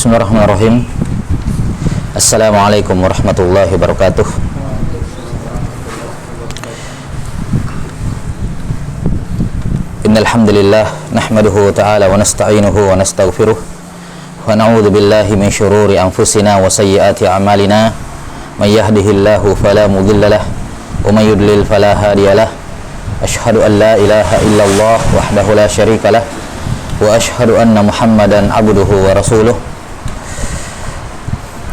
Bismillahirrahmanirrahim. Assalamualaikum warahmatullahi wabarakatuh. Innal hamdalillah nahmaduhu ta'ala wa nasta'inuhu wa nastaghfiruh wa na'udzu billahi min shururi anfusina wa sayyiati a'malina. May yahdihillahu fala mudilla lahu wa may yudlil fala hadiya lahu. Asyhadu an la ilaha illallah wahdahu la syarika lahu wa asyhadu anna Muhammadan abduhu wa rasuluh.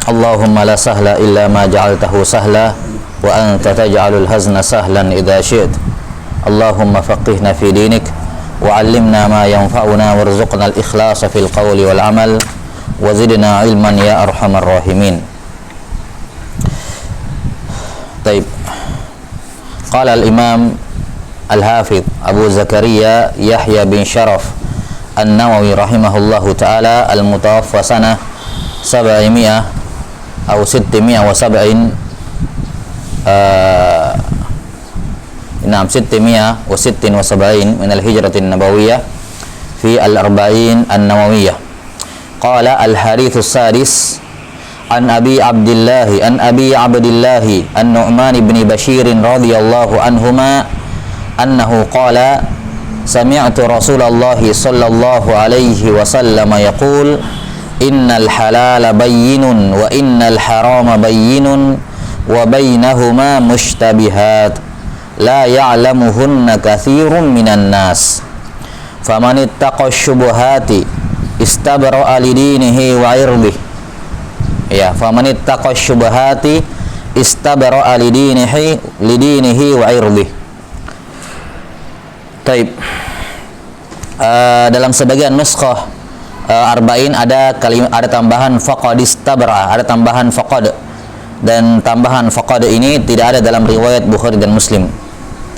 Allahumma la sahla illa ma ja'altahu sahla wa anta taj'alul hazna sahlan idza syi'ta. Allahumma faqihna fi dinik wa 'allimna ma yanfa'una warzuqna al-ikhlasa fil qawli wal 'amal wa zidna 'ilman ya arhamar rahimin. Baik. Qala al-Imam Al-Hafidh Abu Zakaria Yahya bin Sharaf An-Nawawi rahimahullahu ta'ala al-mutawaffa sanah 700 atau 670 min al-hijratin nabawiyah fi al-arba'in an-nawawiyah. Qala al-harithus sadis an Abi Abdillah an-Nu'man ibn Bashir radhiyallahu anhuma annahu qala sami'tu Rasulullah sallallahu alaihi wasallam yaqul innal halala bayyinun wa innal harama bayyinun wa bainahuma mushtabihat la ya'lamuhunna katsirun minan nas faman ittaqa syubuhati istabra'a lidinihi wa irdihi. Ya, faman ittaqa syubuhati istabra'a lidinihi wa irdihi. Taib. Dalam sebagian nuskhah arba'in ada tambahan faqad istabra, ada tambahan faqad, dan tambahan faqad ini tidak ada dalam riwayat Bukhari dan Muslim.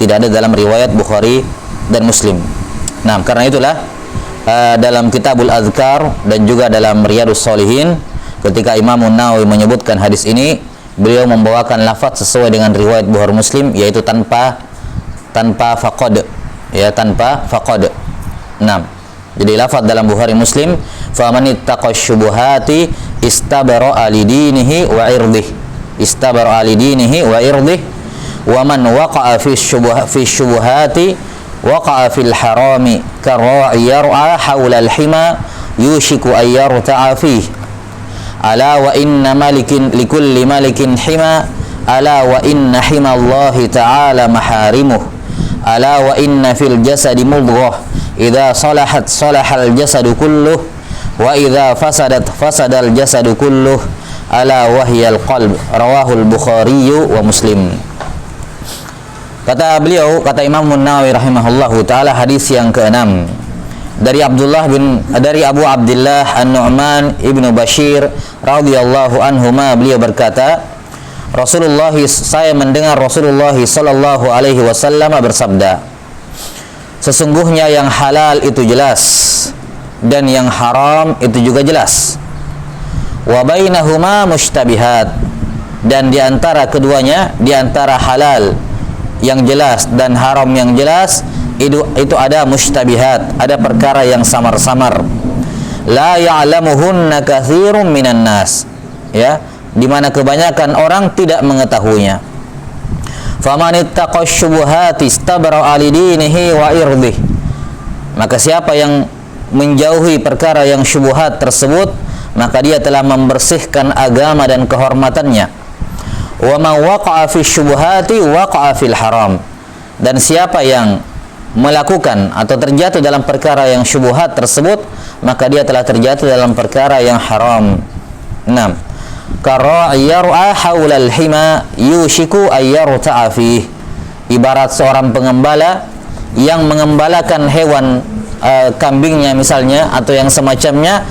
Tidak ada dalam riwayat Bukhari dan Muslim. Nah, karena itulah dalam Kitabul Azkar dan juga dalam Riyadhus Shalihin ketika Imam Nawawi menyebutkan hadis ini, beliau membawakan lafaz sesuai dengan riwayat Bukhari Muslim, yaitu tanpa faqad, ya, tanpa faqad. 6. Jadi lafaz dalam Bukhari Muslim, faman ittaqa syubuhati istabra'a lidinihi wa irdihi, istabra'a lidinihi wa irdihi, wa man waqa'a fi syubuhati waqa'a fil harami karra'i yar'a hawla al-hima yushiku an yarta'a fihi. Ala wa inna malikin likulli malikin hima, ala wa inna himallahi ta'ala maharimuh, ala wa inna fil jasadi mudghah idza salahat salahal jasadu kulluh wa idza fasadat fasadal jasadu kulluh ala wahyal qalb. Rawahul Bukhari wa Muslim. Kata beliau, kata Imam Nawawi rahimahullahu taala, hadis yang ke-6 dari Abu Abdillah An-Nu'man ibnu Bashir radhiyallahu anhuma, beliau berkata, saya mendengar Rasulullah sallallahu alaihi wasallam bersabda, sesungguhnya yang halal itu jelas dan yang haram itu juga jelas. Wa bainahuma mushtabihat, dan di antara keduanya, di antara halal yang jelas dan haram yang jelas itu ada mushtabihat, ada perkara yang samar-samar. La ya'lamuhunna katsirun minan nas, ya, di mana kebanyakan orang tidak mengetahuinya. Faman ittaqa syubuhati istabra'a lidinihi wa irdihi, maka siapa yang menjauhi perkara yang syubhat tersebut, maka dia telah membersihkan agama dan kehormatannya. Wa man waqa'a fi syubuhati waqa'a fil haram, dan siapa yang melakukan atau terjatuh dalam perkara yang syubhat tersebut, maka dia telah terjatuh dalam perkara yang haram. 6. Karra'i yar'a haulal hima yushiku ayyarta'a fih, ibarat seorang pengembala yang mengembalakan hewan kambingnya misalnya atau yang semacamnya,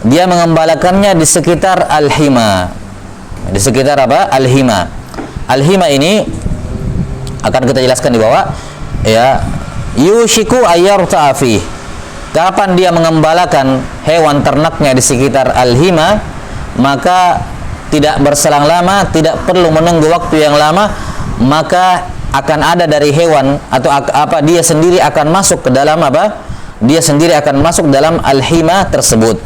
dia mengembalakannya di sekitar al-hima. Di sekitar apa? Al-hima. Al-hima ini akan kita jelaskan di bawah, ya. Yushiku ayyarta'a fih, kapan dia mengembalakan hewan ternaknya di sekitar al-hima, maka tidak berselang lama, tidak perlu menunggu waktu yang lama, maka akan ada dari hewan atau dia sendiri akan masuk ke dalam dia sendiri akan masuk dalam al-hima tersebut.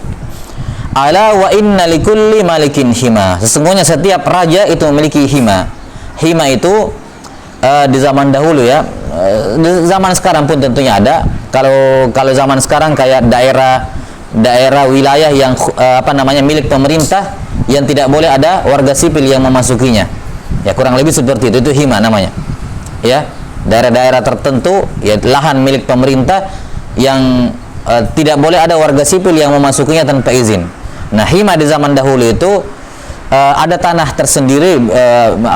Ala wa inna likulli malikin hima. Sesungguhnya setiap raja itu memiliki hima. Hima itu di zaman dahulu ya, di zaman sekarang pun tentunya ada. Kalau zaman sekarang kayak daerah wilayah yang milik pemerintah yang tidak boleh ada warga sipil yang memasukinya. Ya kurang lebih seperti itu hima namanya. Ya, daerah-daerah tertentu ya lahan milik pemerintah yang tidak boleh ada warga sipil yang memasukinya tanpa izin. Nah, hima di zaman dahulu itu ada tanah tersendiri,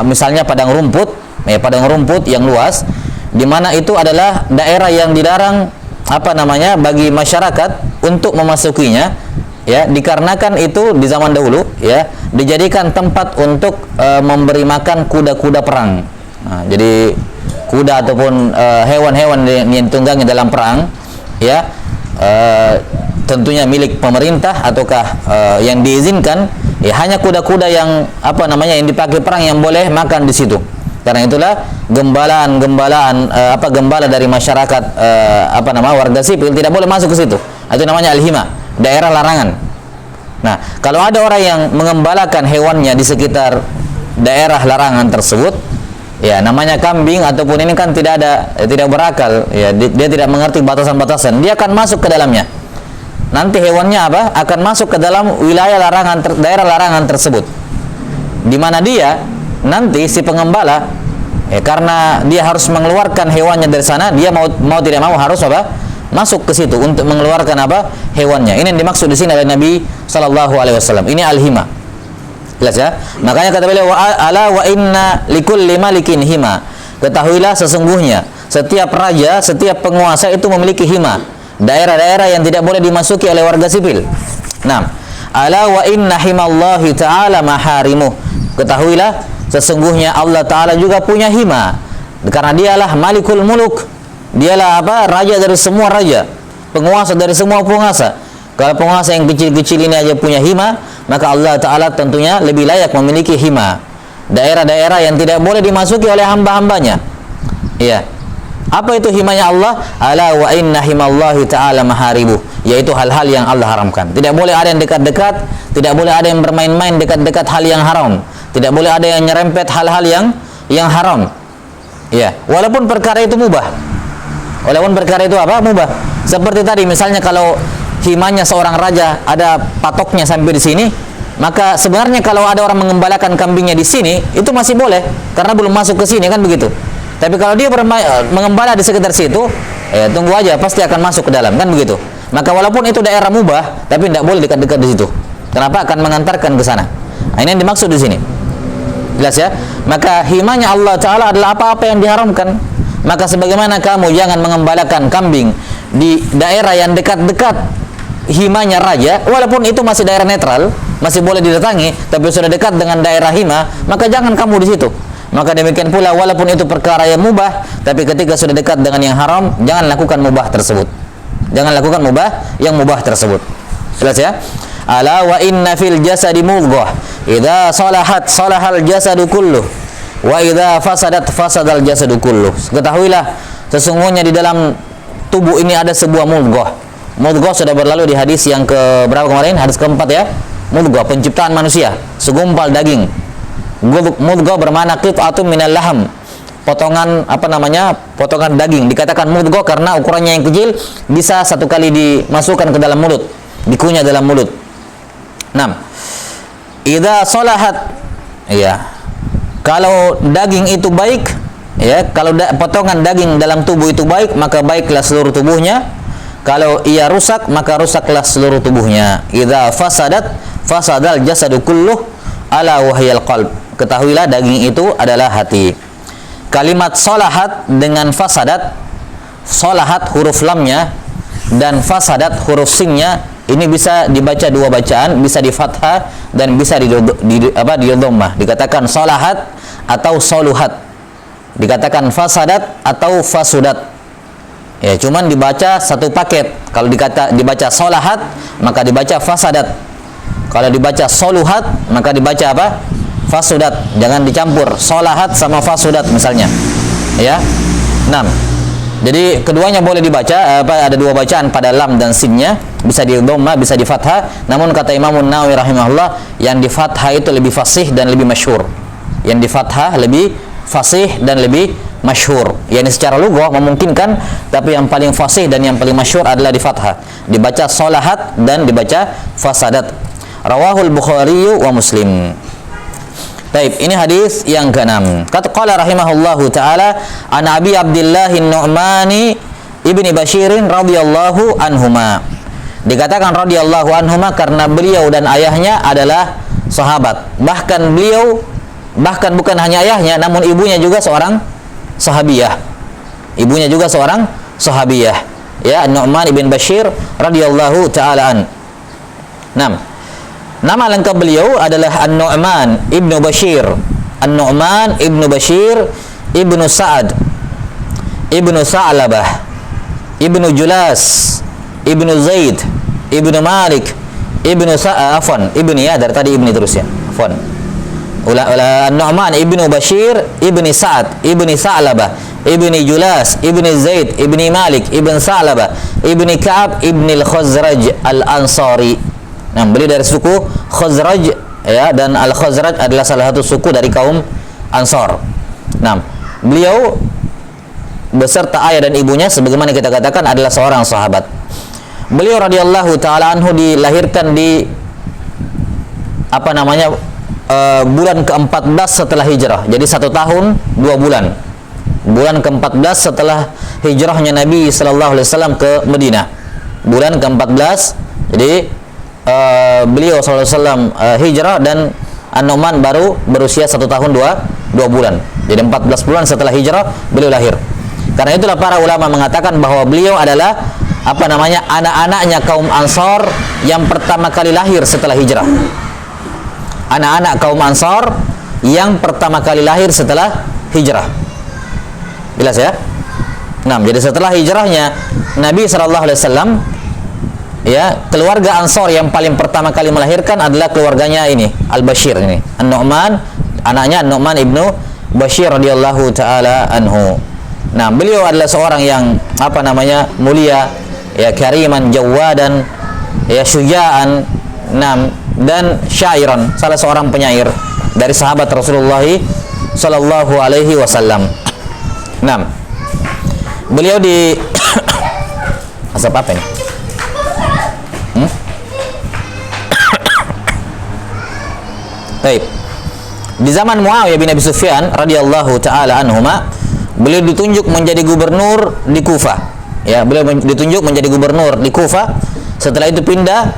misalnya padang rumput yang luas, di mana itu adalah daerah yang dilarang bagi masyarakat untuk memasukinya, ya, dikarenakan itu di zaman dahulu ya dijadikan tempat untuk memberi makan kuda-kuda perang. Nah, jadi kuda ataupun hewan-hewan yang tunggangi dalam perang, ya, tentunya milik pemerintah ataukah yang diizinkan, ya hanya kuda-kuda yang yang dipakai perang yang boleh makan di situ. Karena itulah gembala dari masyarakat warga sipil tidak boleh masuk ke situ. Itu namanya al-hima, daerah larangan. Nah, kalau ada orang yang mengembalakan hewannya di sekitar daerah larangan tersebut, ya namanya kambing ataupun ini kan tidak berakal, ya dia tidak mengerti batasan-batasan, dia akan masuk ke dalamnya. Nanti hewannya akan masuk ke dalam wilayah daerah larangan tersebut, di mana dia nanti si pengembala, karena dia harus mengeluarkan hewannya dari sana, dia mau tidak mau harus masuk ke situ untuk mengeluarkan hewannya. Ini yang dimaksud di sini oleh Nabi Shallallahu Alaihi Wasallam. Ini al-hima. Jelas ya? Makanya kata beliau, ala wa inna likulli malikin hima. Ketahuilah sesungguhnya setiap raja, setiap penguasa itu memiliki hima, daerah-daerah yang tidak boleh dimasuki oleh warga sipil. Nah, ala wa inna himallahi ta'ala maharimuh. Ketahuilah sesungguhnya Allah Ta'ala juga punya hima, karena dialah malikul muluk, dialah raja dari semua raja, penguasa dari semua penguasa. Kalau penguasa yang kecil-kecil ini aja punya hima, maka Allah Ta'ala tentunya lebih layak memiliki hima, daerah-daerah yang tidak boleh dimasuki oleh hamba-hambanya. Iya. Apa itu himanya Allah? Ala wa inna himallahi ta'ala maharibuh, yaitu hal-hal yang Allah haramkan. Tidak boleh ada yang dekat-dekat, tidak boleh ada yang bermain-main dekat-dekat hal yang haram, tidak boleh ada yang nyerempet hal-hal yang haram. Ya, walaupun perkara itu mubah. Walaupun perkara itu mubah. Seperti tadi misalnya kalau himanya seorang raja ada patoknya sampai di sini, maka sebenarnya kalau ada orang mengembalakan kambingnya di sini itu masih boleh karena belum masuk ke sini, kan begitu. Tapi kalau dia mengembala di sekitar situ, tunggu aja pasti akan masuk ke dalam, kan begitu. Maka walaupun itu daerah mubah, tapi tidak boleh dekat-dekat di situ. Kenapa? Akan mengantarkan ke sana. Nah, ini yang dimaksud di sini. Jelas ya? Maka himanya Allah Ta'ala adalah apa-apa yang diharamkan. Maka sebagaimana kamu jangan mengembalakan kambing di daerah yang dekat-dekat himanya raja, walaupun itu masih daerah netral, masih boleh didatangi, tapi sudah dekat dengan daerah hima, maka jangan kamu di situ. Maka demikian pula walaupun itu perkara yang mubah, tapi ketika sudah dekat dengan yang haram, jangan lakukan mubah tersebut. Jangan lakukan yang mubah tersebut. Jelas ya? Ala wa inna fil jasadi mudghah, idza salahat salahal jasadu kulluh, wa idza fasadat fasadal jasadu kulluh. Ketahuilah sesungguhnya di dalam tubuh ini ada sebuah mudghah. Mudghah sudah berlalu di hadis yang ke berapa kemarin? Hadis keempat ya. Mudghah, penciptaan manusia, segumpal daging. Mudghah bermakna qit'atun minal laham, potongan potongan daging. Dikatakan mudghah karena ukurannya yang kecil, bisa satu kali dimasukkan ke dalam mulut, dikunyah dalam mulut. 6. Idza salahat, ya, kalau daging itu baik, ya, kalau potongan daging dalam tubuh itu baik, maka baiklah seluruh tubuhnya. Kalau ia rusak, maka rusaklah seluruh tubuhnya. Idza fasadat fasadal jasadu kulluh ala wahyal qalb. Ketahuilah daging itu adalah hati. Kalimat salahat dengan fasadat, salahat huruf lamnya dan fasadat huruf sinnya, ini bisa dibaca dua bacaan, bisa di fathah dan bisa di dhammah. Dikatakan salahat atau soluhat, dikatakan fasadat atau fasudat. Ya, cuman dibaca satu paket. Kalau dibaca salahat, maka dibaca fasadat. Kalau dibaca soluhat, maka dibaca fasudat. Jangan dicampur salahat sama fasudat misalnya. Ya. 6. Jadi keduanya boleh dibaca, ada dua bacaan pada lam dan sinnya, bisa di dhamma, bisa di fathah. Namun kata Imam Nawawi rahimahullah, yang di fathah itu lebih fasih dan lebih masyhur. Yang di fathah lebih fasih dan lebih masyhur. Yani secara lughah memungkinkan, tapi yang paling fasih dan yang paling masyhur adalah di fathah. Dibaca salahat dan dibaca fasadat. Rawahul Bukhari wa Muslim. Baik, ini hadis yang ke-6. Kata qala rahimahullahu taala an Abi Abdullah An-Nu'mani ibni Bashir radhiyallahu anhuma. Dikatakan radhiyallahu anhuma karena beliau dan ayahnya adalah sahabat. Bahkan bukan hanya ayahnya, namun ibunya juga seorang sahabiyah. Ibunya juga seorang sahabiyah. Ya, An-Nu'man ibn Bashir radhiyallahu taala an. 6. Nama lengkap beliau adalah An-Nu'man ibnu Bashir. An-Nu'man ibnu Bashir ibnu Sa'ad ibnu Sa'labah ibnu Julas ibnu Zaid ibnu Malik ibnu ibni ya, dari tadi ibni terus ya. An-Nu'man ibnu Bashir ibni Sa'ad ibni Sa'labah ibni Julas ibni Zaid ibni Malik ibni Sa'labah ibni Ka'ab ibni Al-Khazraj Al-Ansari. Nah, beliau dari suku Khazraj ya, dan Al-Khazraj adalah salah satu suku dari kaum Ansar. Nah, beliau beserta ayah dan ibunya sebagaimana kita katakan adalah seorang sahabat. Beliau radhiyallahu taala anhu dilahirkan di bulan ke-14 setelah hijrah. Jadi 1 tahun 2 bulan. Bulan ke-14 setelah hijrahnya Nabi sallallahu alaihi wasallam ke Madinah. Bulan ke-14. Jadi beliau SAW hijrah dan An-Nu'man baru berusia 1 tahun 2 bulan. Jadi 14 bulan setelah hijrah beliau lahir. Karena itulah para ulama mengatakan bahwa beliau adalah anak-anaknya kaum Ansar yang pertama kali lahir setelah hijrah. Anak-anak kaum Ansar yang pertama kali lahir setelah hijrah. Jelas ya? Nah, jadi setelah hijrahnya Nabi SAW, ya, keluarga Ansor yang paling pertama kali melahirkan adalah keluarganya ini, Al-Bashir ini. An-Nu'man, anaknya An-Nu'man ibnu Bashir radhiyallahu taala anhu. Nah, beliau adalah seorang yang mulia, ya, kariman, jawadan, ya, syuja'an, dan syairan, salah seorang penyair dari sahabat Rasulullah sallallahu alaihi wasallam. Beliau di asap apa ini? Baik. Di zaman Muawiyah bin Abi Sufyan radhiyallahu taala anhuma, beliau ditunjuk menjadi gubernur di Kufah. Ya, beliau ditunjuk menjadi gubernur di Kufah. Setelah itu dipindah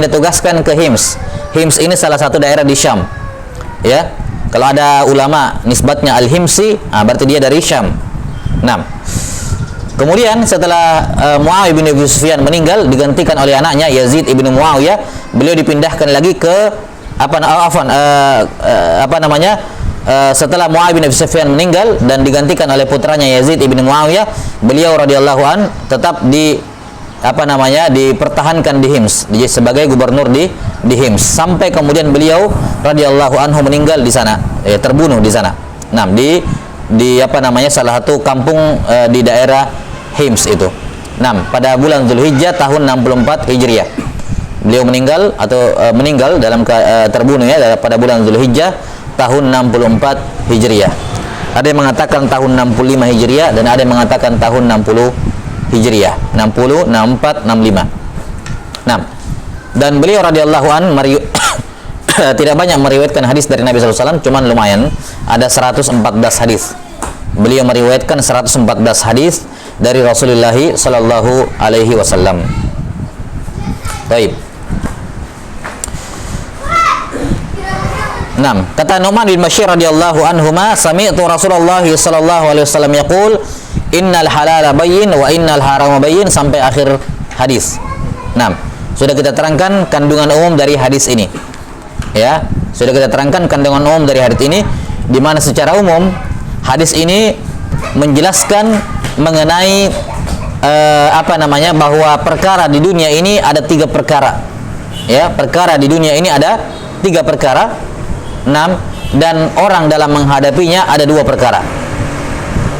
tugaskan ke Hims. Hims ini salah satu daerah di Syam. Ya. Kalau ada ulama nisbatnya Al-Himsi, berarti dia dari Syam. Kemudian setelah Muawiyah bin Abi Sufyan meninggal, digantikan oleh anaknya Yazid ibnu Muawiyah. Beliau dipindahkan lagi ke setelah Muawiyah bin Abi Sufyan meninggal dan digantikan oleh putranya Yazid ibnu Muawiyah, beliau radhiyallahu an tetap dipertahankan di Hims sebagai gubernur di Hims sampai kemudian beliau radhiyallahu anhu meninggal di sana, terbunuh di sana. Di salah satu kampung di daerah Hims itu. Pada bulan Zulhijjah tahun 64 Hijriah. Beliau meninggal dalam terbunuh ya pada bulan Zulhijjah tahun 64 Hijriah. Ada yang mengatakan tahun 65 Hijriah dan ada yang mengatakan tahun 60 Hijriah. 60, 64, 65. Dan beliau radhiyallahu an tidak banyak meriwayatkan hadis dari Nabi SAW, cuman lumayan, ada 114 hadis. Beliau meriwayatkan 114 hadis dari Rasulullah sallallahu alaihi wasallam. Baik. Kata Nu'man bin Bashir radhiyallahu anhuma, sami'tu Rasulullah sallallahu alaihi wasallam yaqul, innal halala bayyin wa innal harama bayyin, sampai akhir hadis. Sudah kita terangkan kandungan umum dari hadis ini. Ya, sudah kita terangkan kandungan umum dari hadis ini, di mana secara umum hadis ini menjelaskan mengenai bahwa perkara di dunia ini ada 3 perkara. Ya, perkara di dunia ini ada 3 perkara. Dan orang dalam menghadapinya ada 2 perkara.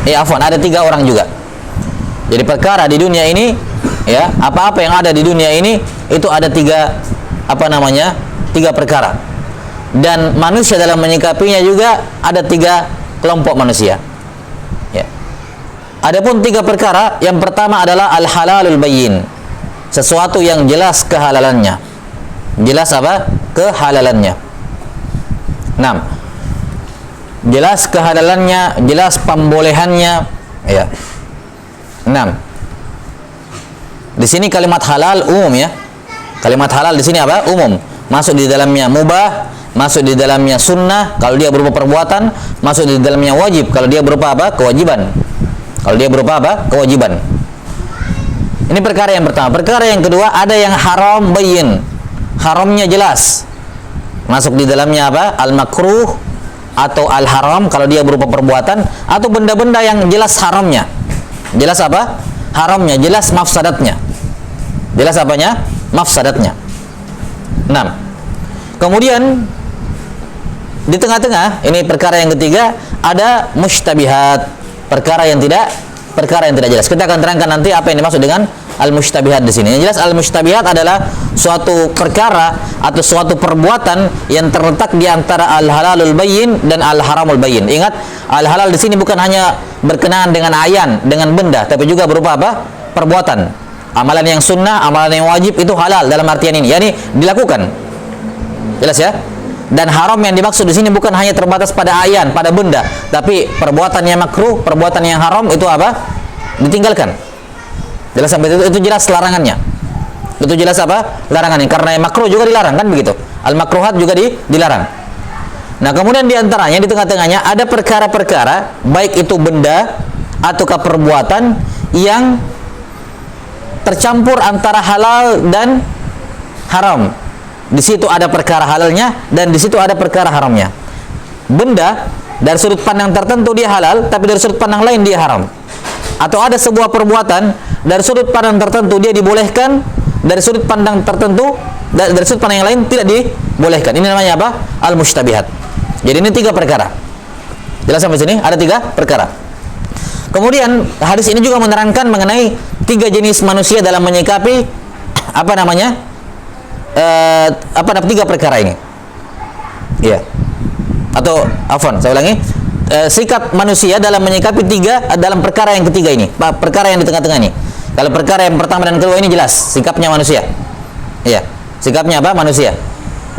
afwan, ada 3 orang juga. Jadi perkara di dunia ini, ya, apa-apa yang ada di dunia ini itu ada 3 perkara. Dan manusia dalam menyikapinya juga ada 3 kelompok manusia. Ya. Adapun 3 perkara, yang pertama adalah al-halalul bayyin. Sesuatu yang jelas kehalalannya. Jelas apa? Kehalalannya. 6. Jelas kehalalannya, jelas pembolehannya, ya. 6. Di sini kalimat halal umum, ya. Kalimat halal di sini apa? Umum. Masuk di dalamnya mubah, masuk di dalamnya sunnah kalau dia berupa perbuatan, masuk di dalamnya wajib kalau dia berupa apa? Kewajiban. Kalau dia berupa apa? Kewajiban. Ini perkara yang pertama. Perkara yang kedua, ada yang haram bayyin. Haramnya jelas. Masuk di dalamnya apa? Al-makruh atau al-haram kalau dia berupa perbuatan, atau benda-benda yang jelas haramnya. Jelas apa? Haramnya, jelas mafsadatnya. Jelas apanya? Mafsadatnya. 6. Kemudian di tengah-tengah, ini perkara yang ketiga, ada mustabihat, perkara yang tidak jelas. Kita akan terangkan nanti apa yang dimaksud dengan al-mustabihat di sini. Yang jelas al-mustabihat adalah suatu perkara atau suatu perbuatan yang terletak di antara al-halalul bayyin dan al-haramul bayyin. Ingat, al-halal di sini bukan hanya berkenaan dengan ayan, dengan benda, tapi juga berupa apa? Perbuatan. Amalan yang sunnah, amalan yang wajib itu halal dalam artian ini, yakni dilakukan. Jelas ya? Dan haram yang dimaksud di sini bukan hanya terbatas pada ayan, pada benda, tapi perbuatan yang makruh, perbuatan yang haram itu apa? Ditinggalkan. Jelas sampai itu jelas larangannya. Itu jelas apa? Larangannya. Karena yang makruh juga dilarang, kan begitu? Al-makruhat juga dilarang. Nah, kemudian di antaranya, di tengah-tengahnya ada perkara-perkara, baik itu benda ataukah perbuatan yang tercampur antara halal dan haram. Di situ ada perkara halalnya dan di situ ada perkara haramnya. Benda dari sudut pandang tertentu dia halal, tapi dari sudut pandang lain dia haram. Atau ada sebuah perbuatan dari sudut pandang tertentu dia dibolehkan, dari sudut pandang tertentu, dari sudut pandang yang lain tidak dibolehkan. Ini namanya apa? Al-mustabihat. Jadi ini 3 perkara. Jelas sampai sini? Ada 3 perkara. Kemudian hadis ini juga menerangkan mengenai 3 jenis manusia dalam menyikapi apa namanya? 3 perkara ini. Iya. Atau afwan, saya ulangi. Sikap manusia dalam menyikapi 3 dalam perkara yang ketiga ini, perkara yang di tengah-tengah ini. Kalau perkara yang pertama dan kedua ini jelas sikapnya manusia. Iya. Sikapnya apa? Manusia.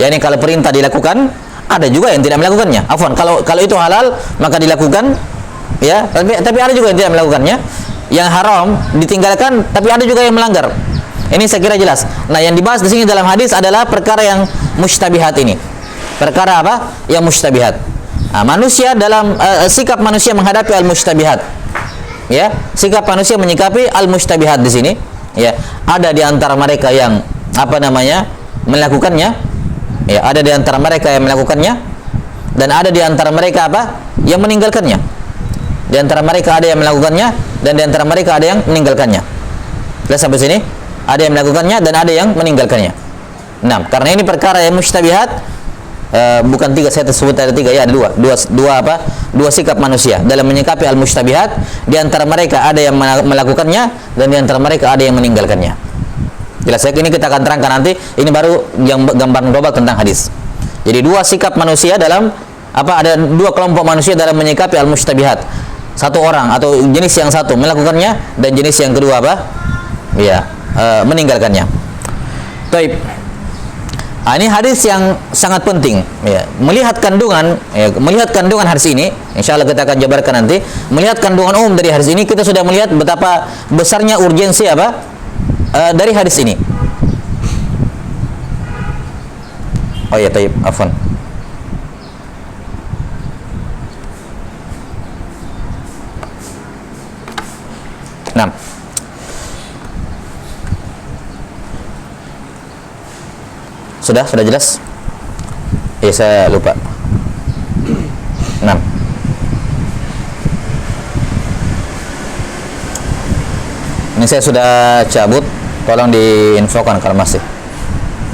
Ya, ini kalau perintah dilakukan, ada juga yang tidak melakukannya. Afwan, kalau itu halal maka dilakukan, ya. Tapi ada juga yang tidak melakukannya. Yang haram ditinggalkan, tapi ada juga yang melanggar. Ini saya kira jelas. Nah, yang dibahas di sini dalam hadis adalah perkara yang mustabihat ini. Perkara apa? Yang mustabihat. Nah, manusia dalam sikap manusia menghadapi al-mustabihat. Ya, sikap manusia menyikapi al-mustabihat di sini, ya. Ada di antara mereka yang apa namanya? Melakukannya. Ya, ada di antara mereka yang melakukannya dan ada di antara mereka apa? Yang meninggalkannya. Di antara mereka ada yang melakukannya dan di antara mereka ada yang meninggalkannya. Jelas sampai sini? Ada yang melakukannya dan ada yang meninggalkannya. Nah, karena ini perkara yang mustabihat, bukan 3, saya tersebut ada 3, ya, ada dua sikap manusia dalam menyikapi al-mustabihat. Di antara mereka ada yang melakukannya dan di antara mereka ada yang meninggalkannya. Jelas ya, ini kita akan terangkan nanti. Ini baru yang gambaran global tentang hadis. Jadi 2 sikap manusia dalam ada 2 kelompok manusia dalam menyikapi al-mustabihat. Satu orang atau jenis yang satu melakukannya dan jenis yang kedua apa? Ya, meninggalkannya. Baik. Nah, ini hadis yang sangat penting, ya. Melihat kandungan hadis ini, insyaallah kita akan jabarkan nanti. Melihat kandungan umum dari hadis ini, kita sudah melihat betapa besarnya urgensi dari hadis ini. Oh ya, taib, afwan. Nah, sudah jelas? Saya lupa. 6. Ini saya sudah cabut, tolong diinfokan kalau masih.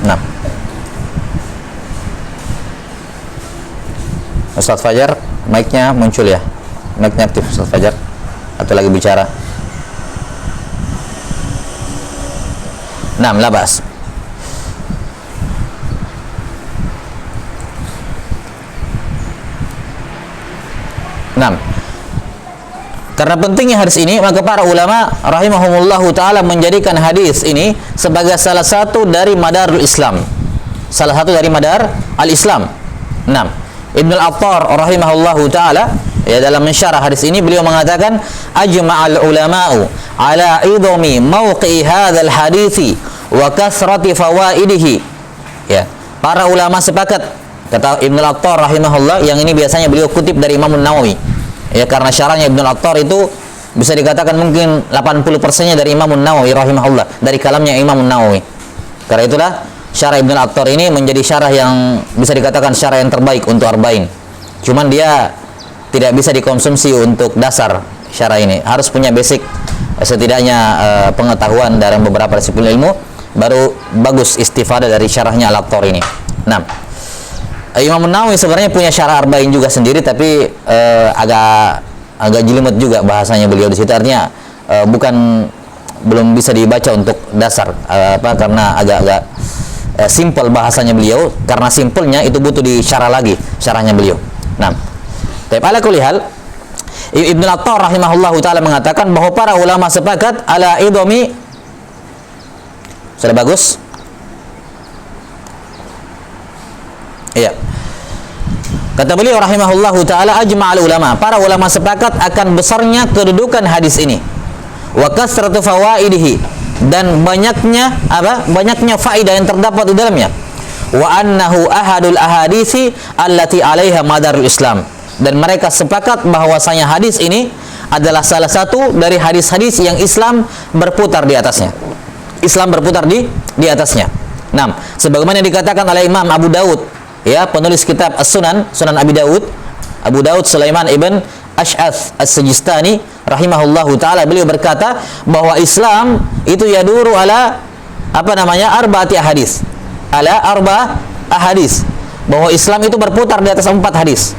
6. Ustaz Fajar, mic-nya muncul ya? Mic-nya aktif Ustaz Fajar. atau lagi bicara? Nah, labas. Nah, karena pentingnya hadis ini, maka para ulama rahimahumullahu taala menjadikan hadis ini sebagai salah satu dari madarul Islam. Salah satu dari madar al-Islam. Nah, Ibnu Al-Attar rahimahullahu taala ya dalam mensyarah hadis ini beliau mengatakan ajma'al ulama'u ala idhami mawqi'i hadzal hadithi wa kasrati fawaidihi. Ya, para ulama sepakat, kata Ibnu Al-Attar rahimahullah, yang ini biasanya beliau kutip dari Imam Nawawi. Ya, karena syarahnya Ibnu Al-Attar itu bisa dikatakan mungkin 80%-nya dari Imam Nawawi rahimahullah, dari kalamnya Imam Nawawi. Karena itulah syarah Ibnu Al-Attar ini menjadi syarah yang bisa dikatakan syarah yang terbaik untuk arba'in. Cuman dia tidak bisa dikonsumsi untuk dasar syarah ini. Harus punya basic, setidaknya pengetahuan dalam beberapa disiplin ilmu, baru bagus istifadah dari syarahnya Al-Attar ini. Nah, Imam Nawawi sebenarnya punya syarah arba'in juga sendiri, tapi agak jelimet juga bahasanya beliau di situ. Artinya belum bisa dibaca untuk dasar, karena agak simpel bahasanya beliau. Karena simpelnya itu butuh disyarah lagi syarahnya beliau. Nah, tapi ala kulli hal, Ibnu Al-Attar rahimahullahu taala mengatakan bahwa para ulama sepakat ala idhami. Sudah bagus? Iya. Kata beliau rahimahullahu taala ajma'al ulama, para ulama sepakat akan besarnya kedudukan hadis ini. Wa kasratu fawaidihi, dan banyaknya faedah yang terdapat di dalamnya. Wa annahu ahadul ahadisi allati 'alaiha madarul Islam, dan mereka sepakat bahwasanya hadis ini adalah salah satu dari hadis-hadis yang Islam berputar di atasnya. Islam berputar di atasnya. Nah, sebagaimana dikatakan oleh Imam Abu Daud, ya, penulis kitab As-Sunan, Sunan Abi Daud, Abu Daud Sulaiman ibn Ash'ath As-Sijistani rahimahullahu taala, beliau berkata bahwa Islam itu yaduru ala arba'ati hadis. Ala arba ahadis. Bahwa Islam itu berputar di atas 4 hadis.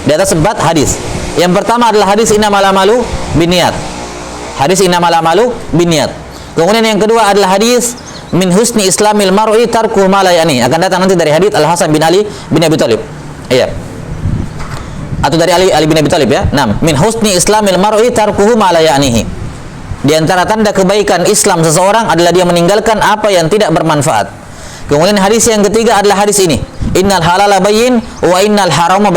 Di atas 4 hadis. Yang pertama adalah hadis innamal a'malu binniyat. Hadis innamal a'malu binniyat. Kemudian yang kedua adalah hadis min husni islamil mar'i tarku ma la ya'ni. Akan datang nanti dari hadis Al-Hasan bin Ali bin Abi Thalib. Iya. Atau dari Ali bin Abi Thalib, ya. Nah, min husni islamil mar'i tarkuhu ma la ya'nihi. Di antara tanda kebaikan Islam seseorang adalah dia meninggalkan apa yang tidak bermanfaat. Kemudian hadis yang ketiga adalah hadis ini, innal halala bayyin wa innal harama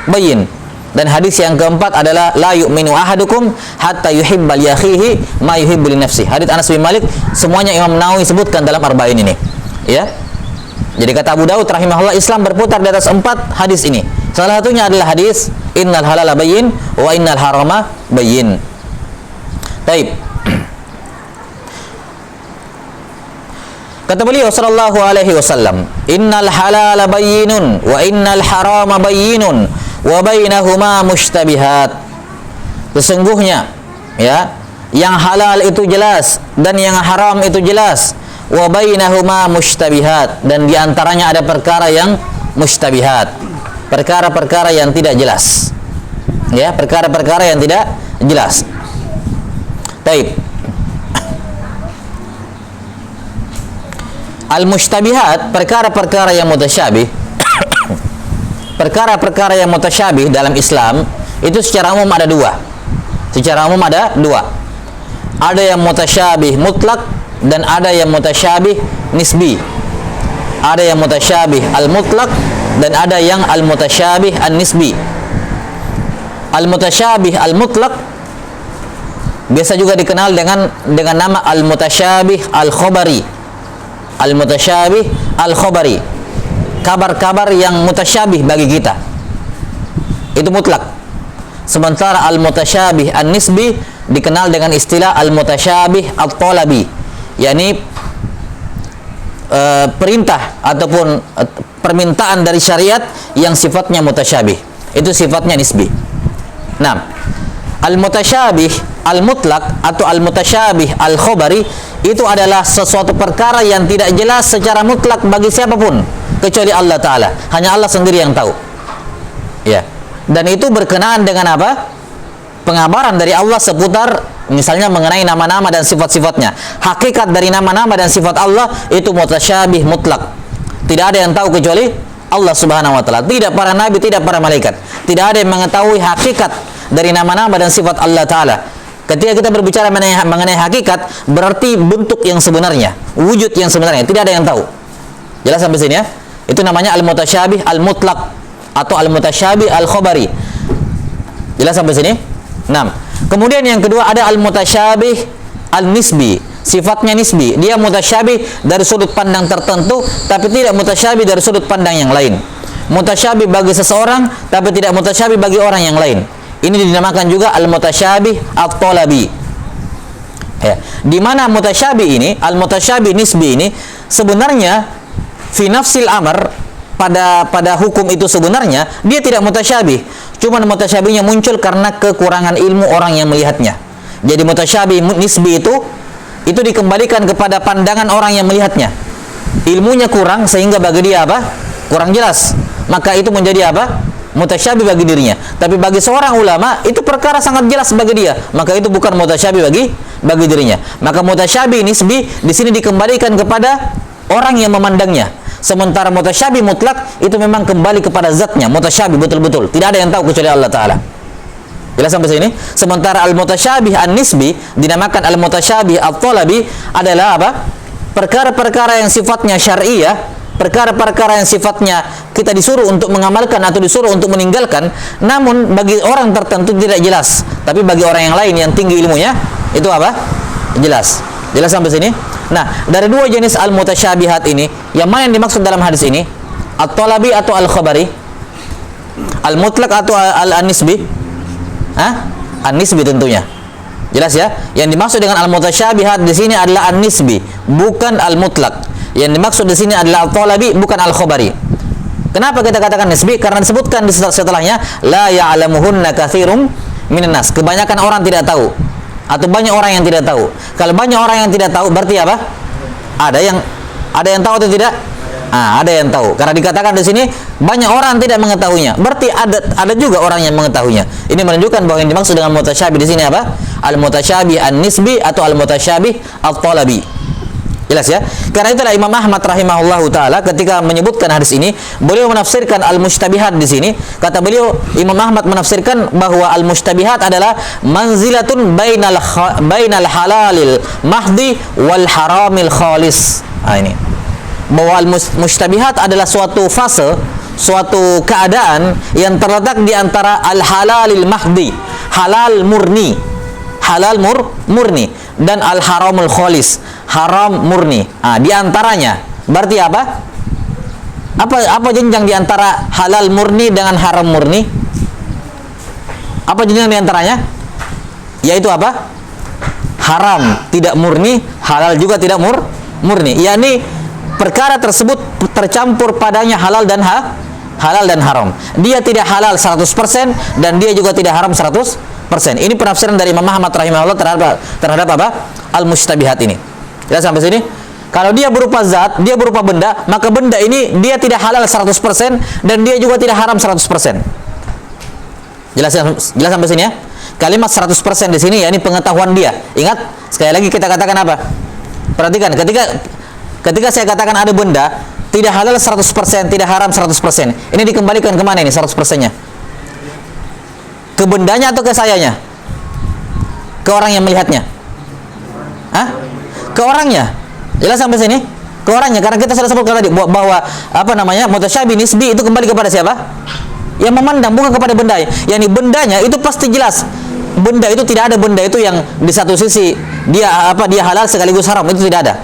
bayyin. Dan hadis yang keempat adalah la yu'minu ahadukum hatta yuhibba li akhihi ma yuhibbu li nafsihi. Hadis Anas bin Malik, semuanya Imam Nawawi sebutkan dalam arba'in ini. Ya. Jadi kata Abu Daud rahimahullah, Islam berputar di atas 4 hadis ini. Salah satunya adalah hadis innal halala bayyin wa innal harama bayyin. Baik. Kata beliau sallallahu alaihi wasallam, innal halala bayyinun wa innal harama bayyinun wa bainahuma mushtabihat. Sesungguhnya, ya, yang halal itu jelas dan yang haram itu jelas. Wa bainahuma mushtabihat, dan di antaranya ada perkara yang mushtabihat. Perkara-perkara yang tidak jelas. Ya, perkara-perkara yang tidak jelas. Baik. Al-mushtabihat, perkara-perkara yang mutasyabih. Perkara-perkara yang mutasyabih dalam Islam itu secara umum ada 2. Secara umum ada 2. Ada yang mutasyabih mutlak dan ada yang mutasyabih nisbi. Ada yang mutasyabih al-mutlak dan ada yang al-mutasyabih an-nisbi. Al-mutasyabih al-mutlak biasa juga dikenal dengan nama al-mutasyabih al-khabari. Al-mutasyabih al-khabari, kabar-kabar yang mutasyabih bagi kita, itu mutlak. Sementara al-mutasyabih an-nisbi dikenal dengan istilah al-mutasyabih at-talabi, yakni perintah ataupun permintaan dari syariat yang sifatnya mutasyabih, itu sifatnya nisbi. Nah, al-mutasyabih al-mutlak atau al-mutasyabih al-khabari itu adalah sesuatu perkara yang tidak jelas secara mutlak bagi siapapun kecuali Allah Ta'ala. Hanya Allah sendiri yang tahu. Ya. Dan itu berkenaan dengan apa? pengabaran dari Allah seputar misalnya mengenai nama-nama dan sifat-sifatnya. Hakikat dari nama-nama dan sifat Allah itu mutasyabih mutlak. Tidak ada yang tahu kecuali Allah Subhanahu wa taala. Tidak para nabi, tidak para malaikat. Tidak ada yang mengetahui hakikat dari nama-nama dan sifat Allah taala. Ketika kita berbicara mengenai hakikat, berarti bentuk yang sebenarnya, wujud yang sebenarnya, tidak ada yang tahu. Jelas sampai sini ya? Itu namanya al-mutasyabih al-mutlak atau al-mutasyabih al-khabari. Jelas sampai sini? 6. Kemudian yang kedua ada al-mutasyabih al-nisbi. Sifatnya nisbi. Dia mutasyabih dari sudut pandang tertentu, tapi tidak mutasyabih dari sudut pandang yang lain. Mutasyabih bagi seseorang, tapi tidak mutasyabih bagi orang yang lain. Ini dinamakan juga al-mutasyabih at-talabi. Ya. Di mana mutasyabih ini, al-mutasyabih nisbi ini sebenarnya fi nafsil amr, pada hukum itu sebenarnya dia tidak mutasyabih. Cuman mutasyabihnya muncul karena kekurangan ilmu orang yang melihatnya. Jadi mutasyabih nisbi itu dikembalikan kepada pandangan orang yang melihatnya. Ilmunya kurang sehingga bagi dia apa? Kurang jelas. Maka itu menjadi apa? Mutasyabih bagi dirinya. Tapi bagi seorang ulama itu perkara sangat jelas bagi dia. Maka itu bukan mutasyabih bagi dirinya. Maka mutasyabih nisbi di sini dikembalikan kepada orang yang memandangnya. Sementara mutasyabih mutlak itu memang kembali kepada zatnya. Mutasyabih betul-betul. Tidak ada yang tahu kecuali Allah Ta'ala. Jelas sampai sini? Sementara al-mutasyabih an-nisbi dinamakan al-mutasyabih at-talabi adalah apa? Perkara-perkara yang sifatnya syar'iyah, perkara-perkara yang sifatnya kita disuruh untuk mengamalkan atau disuruh untuk meninggalkan, namun bagi orang tertentu tidak jelas, tapi bagi orang yang lain yang tinggi ilmunya itu apa? Jelas. Jelas sampai sini? Nah, dari dua jenis al-mutasyabihat ini, yang mana yang dimaksud dalam hadis ini? At-talabi atau al-khabari? Al-mutlak atau al-nisbi? An-nisbi tentunya. Jelas ya? Yang dimaksud dengan al-mutasyabihat di sini adalah an-nisbi, bukan al-mutlak. Yang dimaksud di sini adalah al-talabi, bukan al-khabari. Kenapa kita katakan nisbi? Karena disebutkan di setelahnya la ya'lamuhunna katsirum minan nas. Kebanyakan orang tidak tahu atau banyak orang yang tidak tahu. Kalau banyak orang yang tidak tahu berarti apa? Ada yang tahu atau tidak? Ada yang tahu. Karena dikatakan di sini banyak orang tidak mengetahuinya. Berarti ada juga orang yang mengetahuinya. Ini menunjukkan bahwa yang dimaksud dengan mutasyabih di sini apa? Al-mutasyabih an-nisbi atau al-mutasyabih at-talabi. Jelas ya? Karena itulah Imam Ahmad rahimahullahu taala ketika menyebutkan hadis ini, beliau menafsirkan al-mushtabihat di sini. Kata beliau, Imam Ahmad menafsirkan bahwa al-mushtabihat adalah manzilatun bainal halalil mahdi wal haramil khalis. Ini. Bahwa al-mushtabihat adalah suatu fase, suatu keadaan yang terletak di antara al-halalil mahdi, halal murni, murni, dan al-haramul khalis, haram murni. Di antaranya berarti apa? Apa jenjang di antara halal murni dengan haram murni? Apa jenjang di antaranya? Yaitu apa? Haram tidak murni, halal juga tidak murni. Yakni perkara tersebut tercampur padanya halal dan haram. Dia tidak halal 100% dan dia juga tidak haram 100%. Ini penafsiran dari Imam Ahmad rahimahullah terhadap apa? Al-mushtabihat ini. Jelas sampai sini? Kalau dia berupa zat, dia berupa benda, maka benda ini dia tidak halal 100% dan dia juga tidak haram 100%. Jelas sampai sini ya? Kalimat 100% di sini ya ini pengetahuan dia. Ingat, sekali lagi kita katakan apa? Perhatikan, ketika saya katakan ada benda tidak halal 100%, tidak haram 100%. Ini dikembalikan kemana ini 100%-nya? Ke bendanya atau ke sayanya? Ke orang yang melihatnya? Ke orangnya. Jelas sampai sini? Ke orangnya, karena kita sudah sebutkan tadi bahwa mutasyabih nisbi itu kembali kepada siapa? Yang memandang, bukan kepada benda. Yani bendanya itu pasti jelas. Benda itu tidak ada benda itu yang di satu sisi dia halal sekaligus haram, itu tidak ada.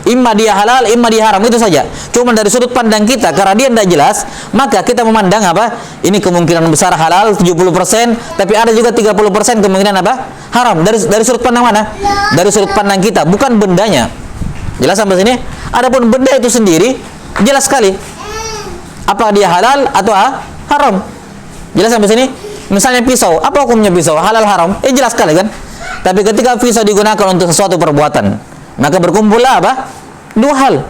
Imma dia halal, imma dia haram, itu saja. Cuma dari sudut pandang kita, karena dia tidak jelas, maka kita memandang apa? Ini kemungkinan besar halal 70%, tapi ada juga 30% kemungkinan apa? Haram. Dari sudut pandang mana? Dari sudut pandang kita, bukan bendanya. Jelas sampai sini? Adapun benda itu sendiri jelas sekali. Apa dia halal atau haram? Jelas sampai sini? Misalnya pisau, apa hukumnya pisau? Halal haram? Jelas sekali kan? Tapi ketika pisau digunakan untuk sesuatu perbuatan, maka berkumpullah apa? Dua hal.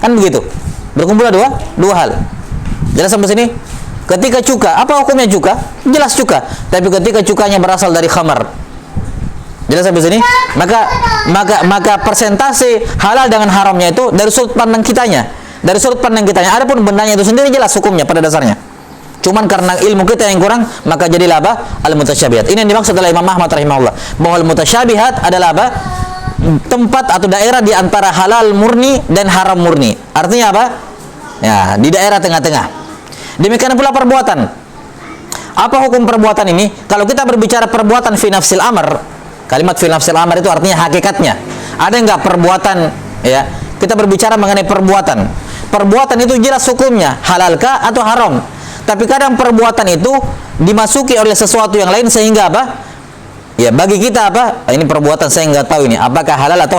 Kan begitu. Berkumpullah dua hal. Jelas sampai sini? Ketika cuka, apa hukumnya cuka? Jelas cuka. Tapi ketika cukanya berasal dari khamar, jelas sampai sini? Maka persentase halal dengan haramnya itu dari sudut pandang kitanya. Dari sudut pandang kitanya. Adapun bendanya itu sendiri jelas hukumnya pada dasarnya. Cuman karena ilmu kita yang kurang, maka jadilah apa? Al-mutasyabihat. Ini yang dimaksud oleh Imam Ahmad rahimahullah. Bahwa al-mutasyabihat adalah apa? Tempat atau daerah di antara halal murni dan haram murni. Artinya apa? Ya, di daerah tengah-tengah. Demikian pula perbuatan. Apa hukum perbuatan ini? Kalau kita berbicara perbuatan fi nafsil amr, kalimat fi nafsil amr itu artinya hakikatnya. Ada enggak perbuatan, ya? Kita berbicara mengenai perbuatan. Perbuatan itu jelas hukumnya, halalkah atau haram. Tapi kadang perbuatan itu dimasuki oleh sesuatu yang lain sehingga apa? Ya, bagi kita apa? Ini perbuatan saya nggak tahu ini apakah halal atau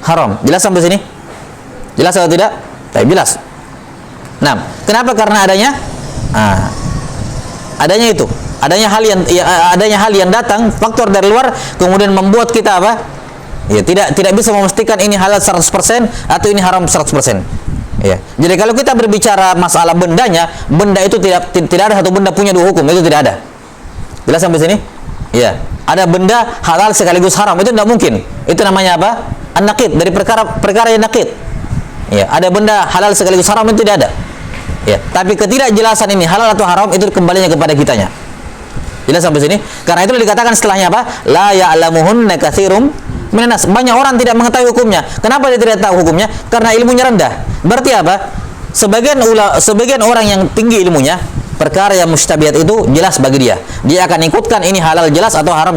haram. Jelas sampai sini? Jelas atau tidak? Tapi jelas. Nah, kenapa? Karena adanya adanya hal yang datang, faktor dari luar kemudian membuat kita apa? Ya, tidak bisa memastikan ini halal 100% atau ini haram 100%. Ya. Jadi kalau kita berbicara masalah bendanya, benda itu tidak ada satu benda punya dua hukum, itu tidak ada. Jelas sampai sini? Ya. Ada benda halal sekaligus haram, itu tidak mungkin. Itu namanya apa? An-naqid, dari perkara yang naqid. Ya, ada benda halal sekaligus haram itu tidak ada. Ya, tapi ketidakjelasan ini halal atau haram itu kembalinya kepada kitanya. Jelas sampai sini? Karena itu dikatakan setelahnya apa? La ya'lamuhunna katsirum minan nas. Banyak orang tidak mengetahui hukumnya. Kenapa dia tidak tahu hukumnya? Karena ilmunya rendah. Berarti apa? Sebagian orang yang tinggi ilmunya, perkara yang mustabihat itu jelas bagi dia. Dia akan ikutkan ini halal jelas atau haram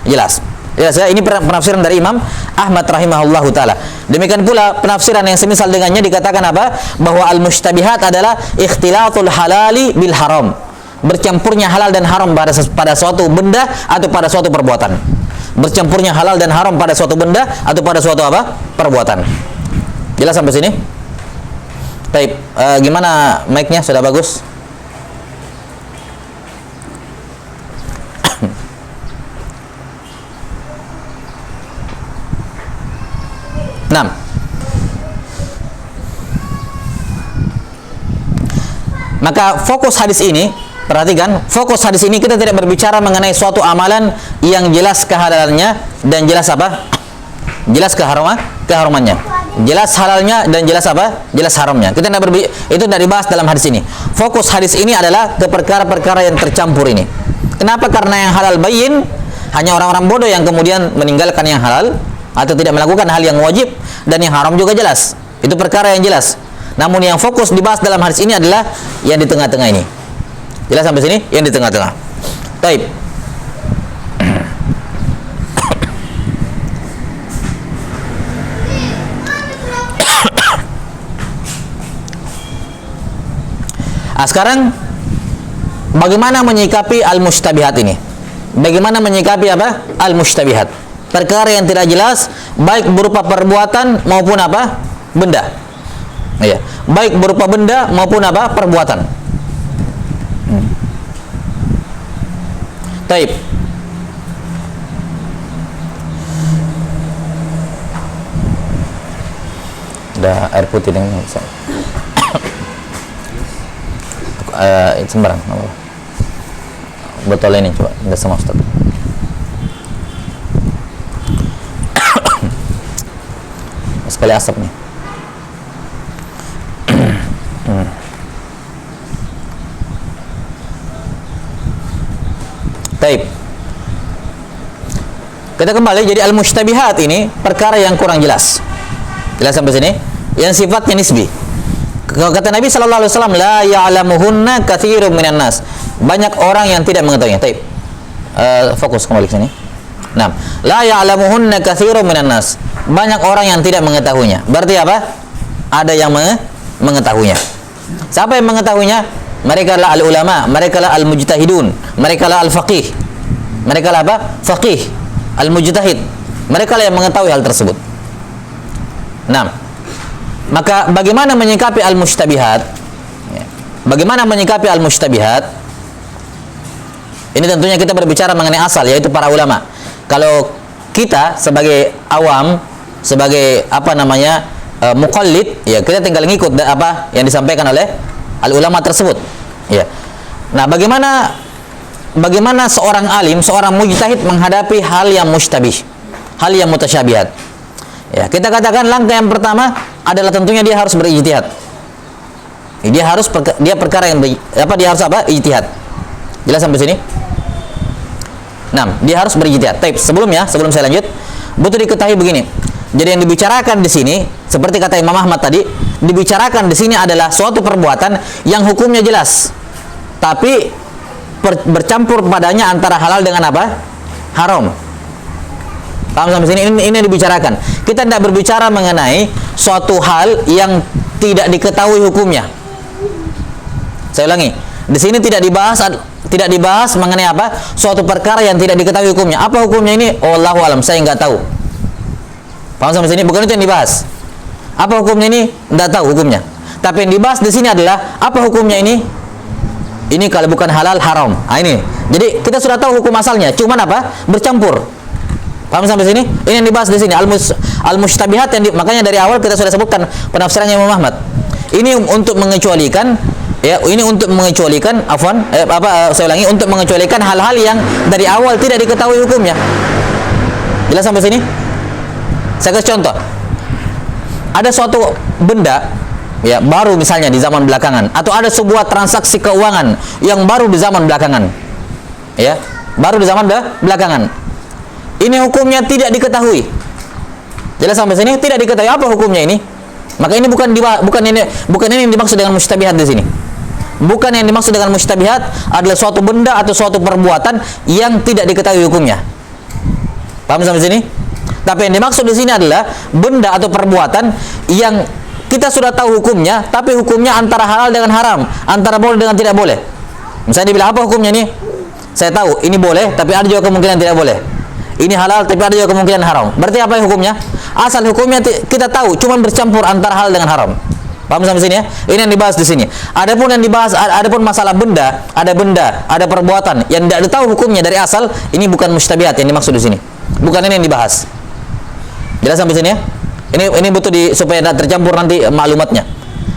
jelas. Jelas ya, ini penafsiran dari Imam Ahmad rahimahullahu taala. Demikian pula penafsiran yang semisal dengannya dikatakan apa? Bahwa al-mustabihat adalah ikhtilatul halali bil haram. Bercampurnya halal dan haram pada suatu benda atau pada suatu perbuatan. Bercampurnya halal dan haram pada suatu benda atau pada suatu apa? Perbuatan. Jelas sampai sini? Baik, gimana mic-nya? Sudah bagus? Nah, maka fokus hadis ini, perhatikan, fokus hadis ini kita tidak berbicara mengenai suatu amalan yang jelas kehalalannya dan jelas apa? Jelas keharumannya. Jelas halalnya dan jelas apa? Jelas haramnya. Kita tidak itu tidak dibahas dalam hadis ini. Fokus hadis ini adalah ke perkara-perkara yang tercampur ini. Kenapa? Karena yang halal bayyin, hanya orang-orang bodoh yang kemudian meninggalkan yang halal atau tidak melakukan hal yang wajib, dan yang haram juga jelas. Itu perkara yang jelas. Namun yang fokus dibahas dalam hadis ini adalah yang di tengah-tengah ini. Jelas sampai sini? Yang di tengah-tengah. Baik. Sekarang bagaimana menyikapi al-mustabihat ini? Bagaimana menyikapi apa? Al-mustabihat. Perkara yang tidak jelas, baik berupa perbuatan maupun apa? Benda. Ya, baik berupa benda maupun apa? Perbuatan. Taib. Ada air putih dengan sembarang. Botol ini coba, enggak sama Ustaz. Sekali asap nih. Taib. Kita kembali, jadi al-mustabihat ini perkara yang kurang jelas. Jelas sampai sini? Yang sifatnya nisbi. Kata Nabi sallallahu alaihi wasallam, la ya'lamuhunna katsirun minan nas. Banyak orang yang tidak mengetahuinya. Taib. Fokus kembali ke sini. Nah, la ya'lamuhunna katsirun minan nas. Banyak orang yang tidak mengetahuinya. Berarti apa? Ada yang mengetahuinya. Siapa yang mengetahuinya? Mereka adalah al-ulama, mereka adalah al-mujtahidun, mereka adalah al-faqih. Mereka adalah apa? Faqih, al-mujtahid. Mereka lah yang mengetahui hal tersebut. Nah, maka bagaimana menyikapi al-mustabihat? Bagaimana menyikapi al-mustabihat? Ini tentunya kita berbicara mengenai asal, yaitu para ulama. Kalau kita sebagai awam, sebagai apa namanya muqallid, ya kita tinggal ngikut apa yang disampaikan oleh al ulama tersebut. Ya. Nah, bagaimana seorang alim, seorang mujtahid menghadapi hal yang mustabih, hal yang mutasyabihat? Ya, kita katakan langkah yang pertama adalah tentunya dia harus berijtihad. Dia perkara yang dia harus apa? Ijtihad. Jelas sampai sini? Nah, dia harus berijtihad. Tapi sebelum saya lanjut, butuh diketahui begini. Jadi yang dibicarakan di sini, seperti kata Imam Ahmad tadi, dibicarakan di sini adalah suatu perbuatan yang hukumnya jelas, tapi bercampur padanya antara halal dengan apa? Haram. Paham sampai sini? Ini yang dibicarakan. Kita tidak berbicara mengenai suatu hal yang tidak diketahui hukumnya. Saya ulangi. Di sini tidak dibahas mengenai apa? Suatu perkara yang tidak diketahui hukumnya. Apa hukumnya ini? Wallahu alam, saya nggak tahu. Paham sampai sini? Bukan itu yang dibahas. Apa hukumnya ini? Nggak tahu hukumnya. Tapi yang dibahas di sini adalah apa hukumnya ini? Ini kalau bukan halal, haram. Nah, ini. Jadi kita sudah tahu hukum asalnya, cuman apa? Bercampur. Paham sampai sini? Ini yang dibahas di sini. Al-mushtabihat makanya dari awal kita sudah sebutkan penafsirannya Imam Ahmad. Ini untuk mengecualikan, ya, ini untuk mengecualikan, saya ulangi, untuk mengecualikan hal-hal yang dari awal tidak diketahui hukumnya. Jelas sampai sini? Saya kasih contoh. Ada suatu benda, ya, baru misalnya di zaman belakangan, atau ada sebuah transaksi keuangan yang baru di zaman belakangan, ya, baru di zaman belakangan. Ini hukumnya tidak diketahui. Jelas sampai sini? Tidak diketahui apa hukumnya ini. Maka ini bukan ini yang dimaksud dengan mustabihat di sini. Bukan yang dimaksud dengan mustabihat adalah suatu benda atau suatu perbuatan yang tidak diketahui hukumnya. Paham sampai sini? Tapi yang dimaksud di sini adalah benda atau perbuatan yang kita sudah tahu hukumnya, tapi hukumnya antara halal dengan haram, antara boleh dengan tidak boleh. Misalnya dibilang apa hukumnya ini? Saya tahu ini boleh, tapi ada juga kemungkinan tidak boleh. Ini halal, tapi ada juga kemungkinan haram. Berarti apa hukumnya? Asal hukumnya kita tahu, cuma bercampur antara halal dengan haram. Paham sampai sini ya? Ini yang dibahas di sini. Adapun yang dibahas, adapun masalah benda, ada perbuatan yang tidak tahu hukumnya dari asal, ini bukan mustabihat yang dimaksud di sini. Bukan ini yang dibahas. Jelas sampai sini ya? Ini butuh supaya tidak tercampur nanti maklumatnya.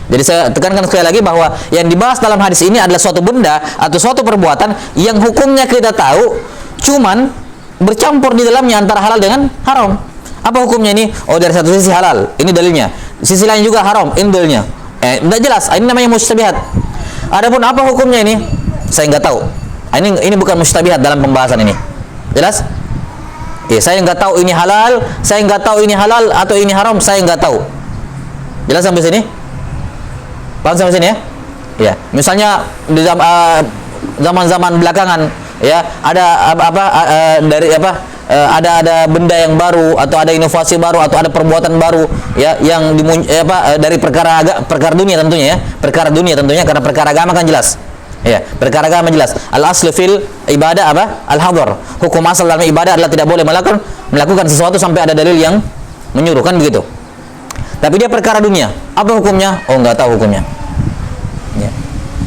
Jadi saya tekankan sekali lagi bahwa yang dibahas dalam hadis ini adalah suatu benda atau suatu perbuatan yang hukumnya kita tahu, cuman bercampur di dalamnya antara halal dengan haram. Apa hukumnya ini? Oh, dari satu sisi halal, ini dalilnya. Sisi lain juga haram, ini dalilnya. Tidak jelas. Ini namanya mustabihat. Adapun apa hukumnya ini? Saya nggak tahu. Ini bukan mustabihat dalam pembahasan ini. Jelas? Saya nggak tahu ini halal, saya nggak tahu ini halal atau ini haram, saya nggak tahu. Jelas sampai sini? Paham sampai sini ya? Ya. Misalnya di zaman-zaman belakangan, ya, ada ada benda yang baru atau ada inovasi baru atau ada perbuatan baru, ya, yang dari perkara dunia tentunya, ya, perkara dunia tentunya, karena perkara agama kan jelas. Ya, perkara agama jelas. Al-aslu fil ibadah apa? Al-hadar. Hukum asal dalam ibadah adalah tidak boleh melakukan sesuatu sampai ada dalil yang menyuruh, kan begitu. Tapi dia perkara dunia. Apa hukumnya? Oh, nggak tahu hukumnya. Ya.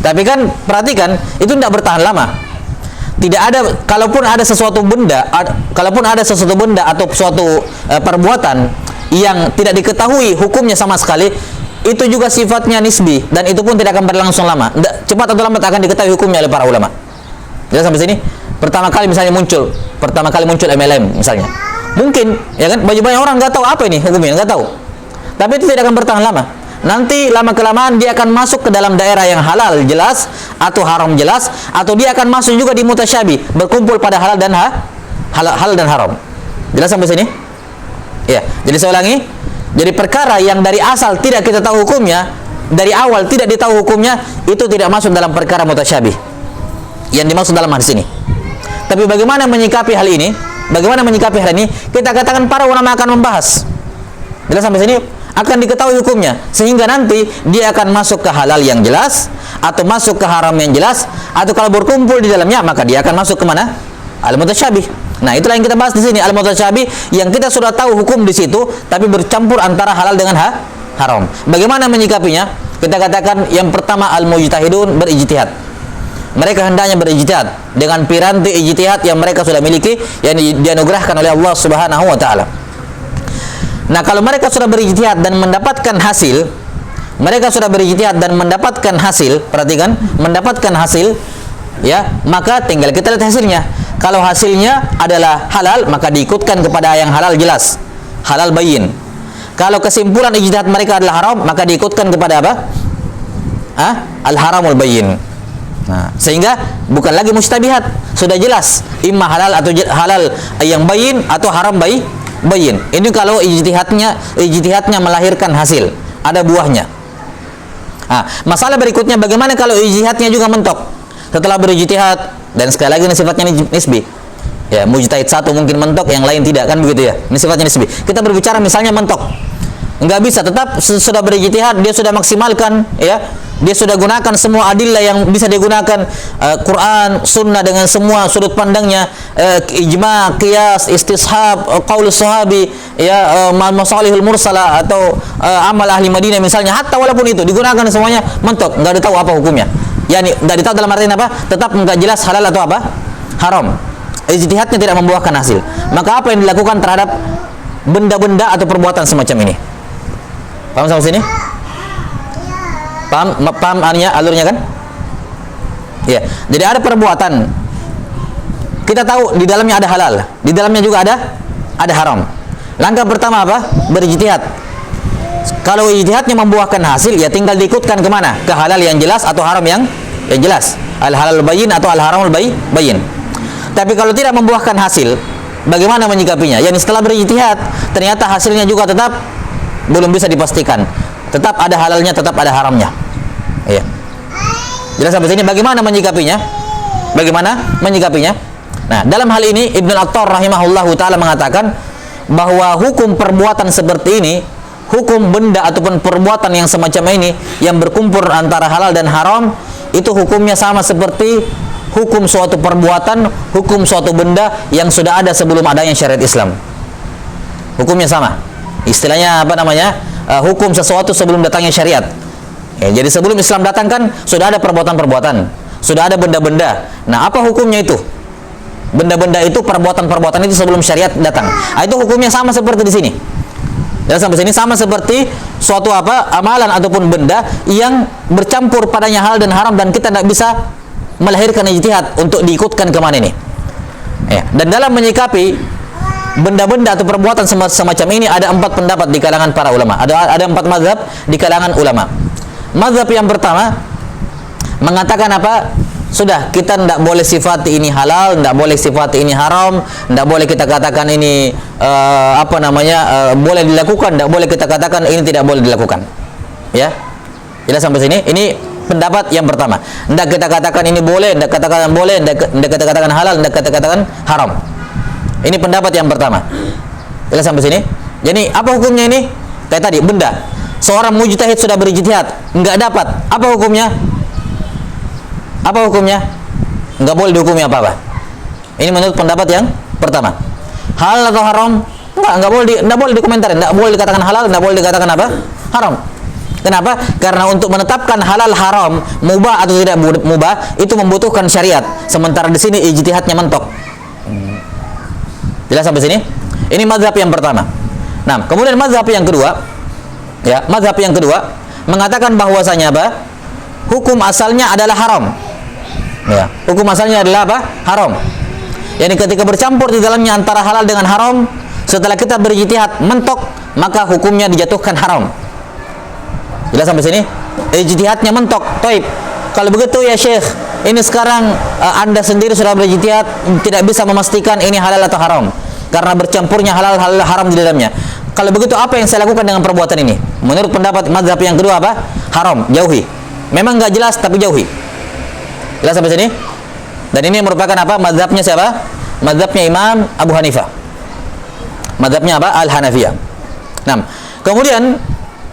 Tapi kan perhatikan, itu tidak bertahan lama. Tidak ada, kalaupun ada sesuatu benda atau suatu perbuatan yang tidak diketahui hukumnya sama sekali, itu juga sifatnya nisbi dan itu pun tidak akan berlangsung lama. Cepat atau lambat akan diketahui hukumnya oleh para ulama. Jadi sampai sini, pertama kali muncul MLM misalnya. Mungkin, ya kan, banyak orang nggak tahu apa ini hukumnya, nggak tahu. Tapi itu tidak akan bertahan lama. Nanti lama-kelamaan dia akan masuk ke dalam daerah yang halal jelas atau haram jelas, atau dia akan masuk juga di mutasyabih, berkumpul pada halal dan haram. Jelas sampai sini? Ya. Jadi saya ulangi, jadi perkara yang dari asal tidak kita tahu hukumnya, dari awal tidak ditahu hukumnya, itu tidak masuk dalam perkara mutasyabih yang dimaksud dalam hadis ini. Tapi bagaimana menyikapi hal ini? Kita katakan para ulama akan membahas. Jelas sampai sini? Akan diketahui hukumnya, sehingga nanti dia akan masuk ke halal yang jelas atau masuk ke haram yang jelas, atau kalau berkumpul di dalamnya maka dia akan masuk ke mana? Al-mutasyabih. Nah, itulah yang kita bahas di sini, al-mutasyabih, yang kita sudah tahu hukum di situ tapi bercampur antara halal dengan haram. Bagaimana menyikapinya? Kita katakan yang pertama, al-mujtahidun berijtihad. Mereka hendaknya berijtihad dengan piranti ijtihad yang mereka sudah miliki, yang dianugerahkan oleh Allah Subhanahu wa taala. Nah, kalau mereka sudah berijtihad dan mendapatkan hasil, perhatikan, mendapatkan hasil, ya, maka tinggal kita lihat hasilnya. Kalau hasilnya adalah halal, maka diikutkan kepada yang halal jelas, halal bayyin. Kalau kesimpulan ijtihad mereka adalah haram, maka diikutkan kepada apa? Al-haramul bayyin. Nah, sehingga bukan lagi mustabihat, sudah jelas imma halal atau halal yang bayyin atau haram bayyin. Ini kalau ijtihadnya melahirkan hasil, ada buahnya. Masalah berikutnya, bagaimana kalau ijtihadnya juga mentok setelah berijtihad, dan sekali lagi ini sifatnya nisbi. Ya, mujtahid satu mungkin mentok, yang lain tidak, kan begitu ya. Ini sifatnya nisbi. Kita berbicara misalnya mentok. Enggak bisa, tetap sudah berijtihad, dia sudah maksimalkan, ya. Dia sudah gunakan semua adillah yang bisa digunakan, Quran, sunnah dengan semua sudut pandangnya, ijma, qiyas, istishab, qaul sahabi, ya, masalihul mursala atau amal ahli Madinah misalnya, hatta walaupun itu digunakan semuanya mentok, enggak tahu apa hukumnya. Yani enggak ditahu dalam artian apa? Tetap enggak jelas halal atau apa? Haram. Ijtihadnya tidak membuahkan hasil. Maka apa yang dilakukan terhadap benda-benda atau perbuatan semacam ini? Paham sampai sini? Paham alurnya kan? Ya. Jadi ada perbuatan, kita tahu di dalamnya ada halal, di dalamnya juga ada haram. Langkah pertama apa? Berijtihad. Kalau ijtihadnya membuahkan hasil, ya tinggal diikutkan kemana? Ke halal yang jelas atau haram yang jelas. Al-halal bayyin atau al-haramul bayyin. Tapi kalau tidak membuahkan hasil, bagaimana menyikapinya? Yani setelah berijtihad, ternyata hasilnya juga tetap belum bisa dipastikan. Tetap ada halalnya, tetap ada haramnya. Iya. Jelas sampai sini. Bagaimana menyikapinya? Bagaimana menyikapinya? Nah, dalam hal ini Ibnu Attar rahimahullahu taala mengatakan bahwa hukum perbuatan seperti ini, hukum benda ataupun perbuatan yang semacam ini yang berkumpul antara halal dan haram, itu hukumnya sama seperti hukum suatu perbuatan, hukum suatu benda yang sudah ada sebelum adanya syariat Islam. Hukumnya sama. Istilahnya apa namanya? Hukum sesuatu sebelum datangnya syariat. Ya, jadi sebelum Islam datang kan sudah ada perbuatan-perbuatan, sudah ada benda-benda. Nah, apa hukumnya itu? Benda-benda itu, perbuatan-perbuatan itu sebelum syariat datang. Itu hukumnya sama seperti di sini. Dan sampai sini sama seperti suatu apa? Amalan ataupun benda yang bercampur padanya halal dan haram, dan kita tidak bisa melahirkan ijtihad untuk diikutkan kemana ini. Ya, dan dalam menyikapi benda-benda atau perbuatan semacam ini ada 4 pendapat di kalangan para ulama. Ada 4 mazhab di kalangan ulama. Mazhab yang pertama mengatakan apa? Sudah, kita tidak boleh sifati ini halal, tidak boleh sifati ini haram, tidak boleh kita katakan ini boleh dilakukan, tidak boleh kita katakan ini tidak boleh dilakukan. Ya, jelas sampai sini. Ini pendapat yang pertama. Tidak kita katakan ini boleh, tidak katakan boleh, tidak kita katakan halal, tidak kita katakan haram. Ini pendapat yang pertama. Jelas sampai sini. Jadi apa hukumnya ini? Kayak tadi, benda. Seorang mujtahid sudah berijtihad, enggak dapat. Apa hukumnya? Apa hukumnya? Enggak boleh dihukumi apa-apa. Ini menurut pendapat yang pertama. Halal atau haram? Enggak boleh dikomentarin, enggak boleh dikatakan halal, enggak boleh dikatakan apa? Haram. Kenapa? Karena untuk menetapkan halal haram, mubah atau tidak mubah, itu membutuhkan syariat. Sementara di sini ijtihadnya mentok. Jelas sampai sini? Ini mazhab yang pertama. Nah, kemudian mazhab yang kedua, ya, mazhab yang kedua mengatakan bahwasanya apa? Hukum asalnya adalah haram. Ya, hukum asalnya adalah apa? Haram. Yani ketika bercampur di dalamnya antara halal dengan haram, setelah kita berijtihad mentok, maka hukumnya dijatuhkan haram. Jelas sampai sini? Ijtihadnya mentok. Taib. Kalau begitu ya Syekh, ini sekarang Anda sendiri sudah berijtihad, tidak bisa memastikan ini halal atau haram karena bercampurnya halal haram di dalamnya. Kalau begitu apa yang saya lakukan dengan perbuatan ini? Menurut pendapat mazhab yang kedua apa? Haram, jauhi. Memang nggak jelas tapi jauhi. Jelas sampai sini? Dan ini merupakan apa? Mazhabnya siapa? Mazhabnya Imam Abu Hanifah. Mazhabnya apa? Al-Hanafiyah. Nah, kemudian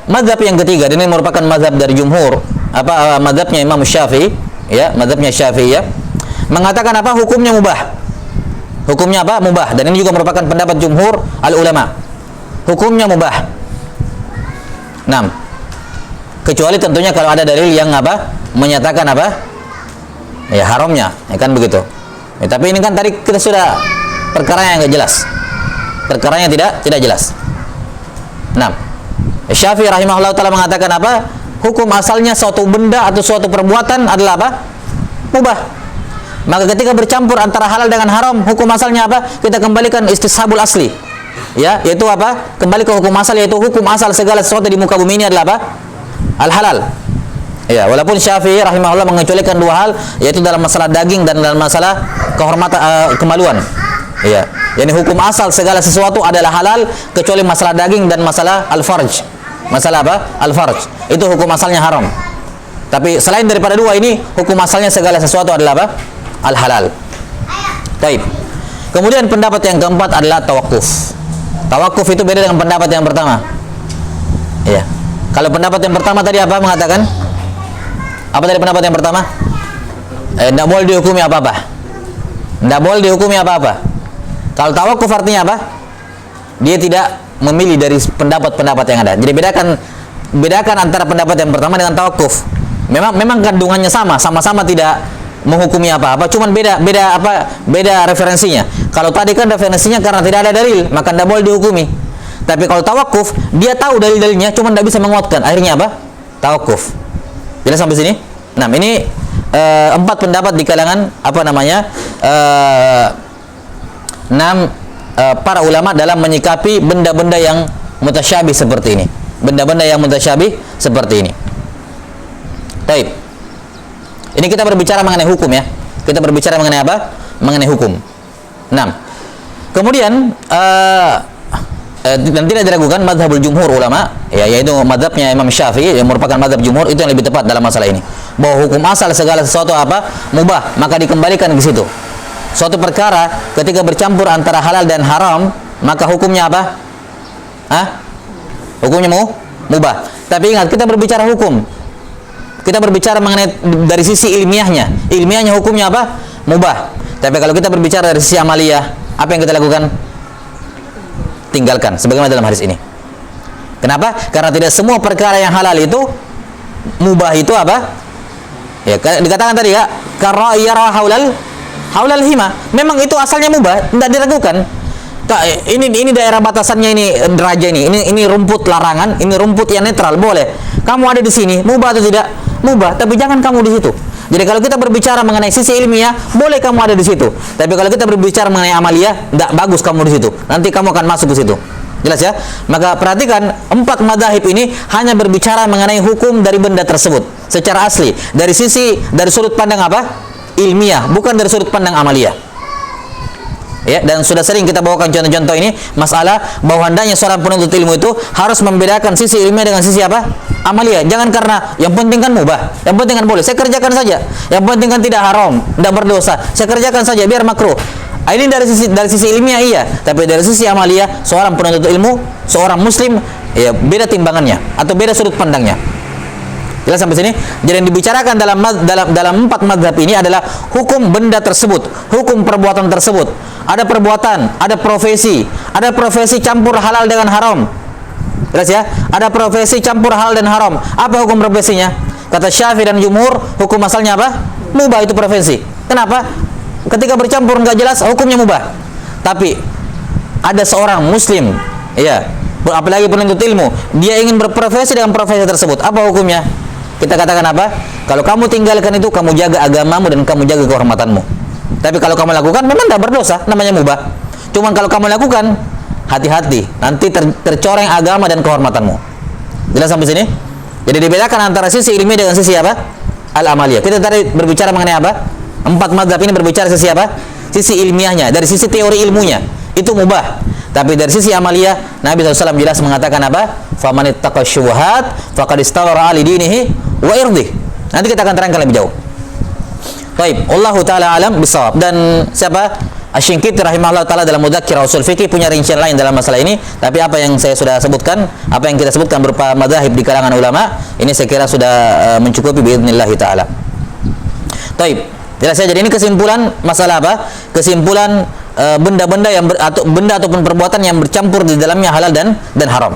mazhab yang ketiga, dan ini merupakan mazhab dari jumhur, mazhabnya Imam Syafi'i, ya, mazhabnya Syafi'i, ya, mengatakan apa? Hukumnya mubah. Hukumnya apa? Mubah. Dan ini juga merupakan pendapat jumhur al-ulama. Hukumnya mubah. Nah, kecuali tentunya kalau ada dalil yang apa? Menyatakan apa? Ya, haramnya, ya kan begitu. Ya, tapi ini kan tadi kita sudah perkara yang enggak jelas. Perkaranya tidak jelas. Nah, Syafi'i rahimahullah ta'ala mengatakan apa? Hukum asalnya suatu benda atau suatu perbuatan adalah apa? Mubah. Maka ketika bercampur antara halal dengan haram, hukum asalnya apa? Kita kembalikan istishabul asli. Ya, yaitu apa? Kembali ke hukum asal, yaitu hukum asal segala sesuatu di muka bumi ini adalah apa? Al-halal. Ya, walaupun Syafi'i rahimahullah mengecualikan dua hal, yaitu dalam masalah daging dan dalam masalah kehormatan kemaluan. Ya, yani hukum asal segala sesuatu adalah halal kecuali masalah daging dan masalah al-farj. Masalah apa? Al-farj. Itu hukum asalnya haram. Tapi selain daripada dua ini, hukum asalnya segala sesuatu adalah apa? Al-halal. Baik. Kemudian pendapat yang keempat adalah tawakuf. Tawakuf itu beda dengan pendapat yang pertama. Ya. Kalau pendapat yang pertama tadi apa mengatakan? Apa tadi pendapat yang pertama? Tidak boleh dihukumi apa-apa. Tidak boleh dihukumi apa-apa. Kalau tawakuf artinya apa? Dia tidak memilih dari pendapat-pendapat yang ada. Jadi bedakan antara pendapat yang pertama dengan tawakuf. Memang kandungannya sama-sama tidak menghukumi apa-apa, cuman beda referensinya. Kalau tadi kan referensinya karena tidak ada dalil, maka tidak boleh dihukumi. Tapi kalau tawakuf, dia tahu dalil-dalilnya, cuman tidak bisa menguatkan. Akhirnya apa? Tawakuf. Jelas sampai sini? Nah, ini 4 pendapat di kalangan para ulama dalam menyikapi benda-benda yang mutasyabih seperti ini. Benda-benda yang mutasyabih seperti ini. Baik. Ini kita berbicara mengenai hukum ya. Kita berbicara mengenai apa? Mengenai hukum. 6. Kemudian dan tidak diragukan mazhabul jumhur ulama, ya, yaitu mazhabnya Imam Syafi'i yang merupakan mazhab jumhur, itu yang lebih tepat dalam masalah ini. Bahwa hukum asal segala sesuatu apa? Mubah, maka dikembalikan ke situ. Suatu perkara ketika bercampur antara halal dan haram, maka hukumnya apa? Hukumnya mubah. Tapi ingat, kita berbicara hukum. Kita berbicara mengenai dari sisi ilmiahnya. Ilmiahnya hukumnya apa? Mubah. Tapi kalau kita berbicara dari sisi amaliyah, apa yang kita lakukan? Tinggalkan, sebagaimana dalam hadis ini. Kenapa? Karena tidak semua perkara yang halal itu mubah itu apa? Ya, dikatakan tadi ya, karena yara haulal hima. Memang itu asalnya mubah, tidak diragukan. Ini daerah batasannya, ini deraja ini rumput larangan, ini rumput yang netral, boleh. Kamu ada di sini, mubah atau tidak? Mubah, tapi jangan kamu di situ. Jadi kalau kita berbicara mengenai sisi ilmiah, boleh kamu ada di situ. Tapi kalau kita berbicara mengenai amaliyah, tidak bagus kamu di situ. Nanti kamu akan masuk ke situ. Jelas ya? Maka perhatikan, 4 madzhab ini hanya berbicara mengenai hukum dari benda tersebut secara asli, dari sudut pandang apa? Ilmiah, bukan dari sudut pandang amaliyah. Ya, dan sudah sering kita bawakan contoh-contoh ini, masalah bahwa hendaknya seorang penuntut ilmu itu harus membedakan sisi ilmiah dengan sisi apa? Amalia. Jangan karena yang penting kan mubah, yang penting kan boleh, saya kerjakan saja. Yang penting kan tidak haram, tidak berdosa, saya kerjakan saja biar makruh. Ini dari sisi ilmiah iya, tapi dari sisi amalia, seorang penuntut ilmu, seorang muslim, ya beda timbangannya atau beda sudut pandangnya. Jelas sampai sini? Jadi yang dibicarakan dalam 4 mazhab ini adalah hukum benda tersebut, hukum perbuatan tersebut. Ada perbuatan, ada profesi campur halal dengan haram. Jelas ya? Ada profesi campur halal dan haram. Apa hukum profesinya? Kata Syafi'i dan jumhur, hukum asalnya apa? Mubah itu profesi. Kenapa? Ketika bercampur nggak jelas, hukumnya mubah. Tapi ada seorang muslim, ya, apalagi penuntut ilmu, dia ingin berprofesi dengan profesi tersebut. Apa hukumnya? Kita katakan apa? Kalau kamu tinggalkan itu, kamu jaga agamamu dan kamu jaga kehormatanmu. Tapi kalau kamu lakukan, memang tidak berdosa, namanya mubah. Cuman kalau kamu lakukan, hati-hati, nanti tercoreng agama dan kehormatanmu. Jelas sampai sini? Jadi dibedakan antara sisi ilmiah dengan sisi apa? Al-amaliyah. Kita tadi berbicara mengenai apa? 4 mazhab ini berbicara sisi apa? Sisi ilmiahnya, dari sisi teori ilmunya, itu mubah. Tapi dari sisi amaliyah, Nabi SAW jelas mengatakan apa? Famanittaqa syubhat faqad istawara ali dinihi wa irdih. Nanti kita akan terangkan lebih jauh. Baik, Allahu taala alam bisawab. Dan siapa? Asy-Shinqiti rahimahullah taala dalam Mudzakkirah Ushul Fiqh punya rincian lain dalam masalah ini, tapi apa yang saya sudah sebutkan, apa yang kita sebutkan berupa madzhab di kalangan ulama, ini saya kira sudah mencukupi باذنillah taala. Baik. Jelas ya, jadi ini kesimpulan masalah apa? Kesimpulan benda-benda atau benda ataupun perbuatan yang bercampur di dalamnya halal dan haram.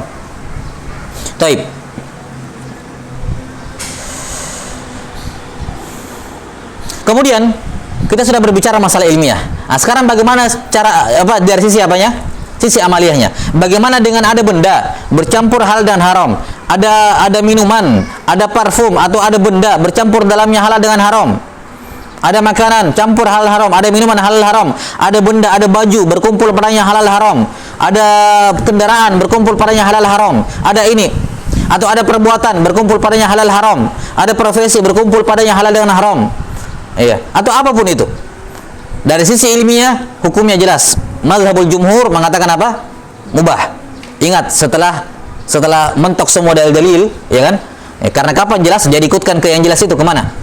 Baik. Kemudian kita sudah berbicara masalah ilmiah. Nah, sekarang bagaimana cara dari sisi apanya? Sisi amaliyahnya. Bagaimana dengan ada benda bercampur halal dan haram? Ada minuman, ada parfum atau ada benda bercampur dalamnya halal dengan haram. ada makanan campur halal haram, ada minuman halal haram, ada benda, ada baju berkumpul padanya halal haram, ada kendaraan berkumpul padanya halal haram, ada ini, atau ada perbuatan berkumpul padanya halal haram, ada profesi berkumpul padanya halal dengan haram, iya, atau apapun itu. Dari sisi ilmiah hukumnya jelas. Mazhabul jumhur mengatakan apa? Mubah. Ingat, setelah mentok semua dalil-dalil, ya kan? Karena kapan jelas, jadi ikutkan ke yang jelas itu kemana?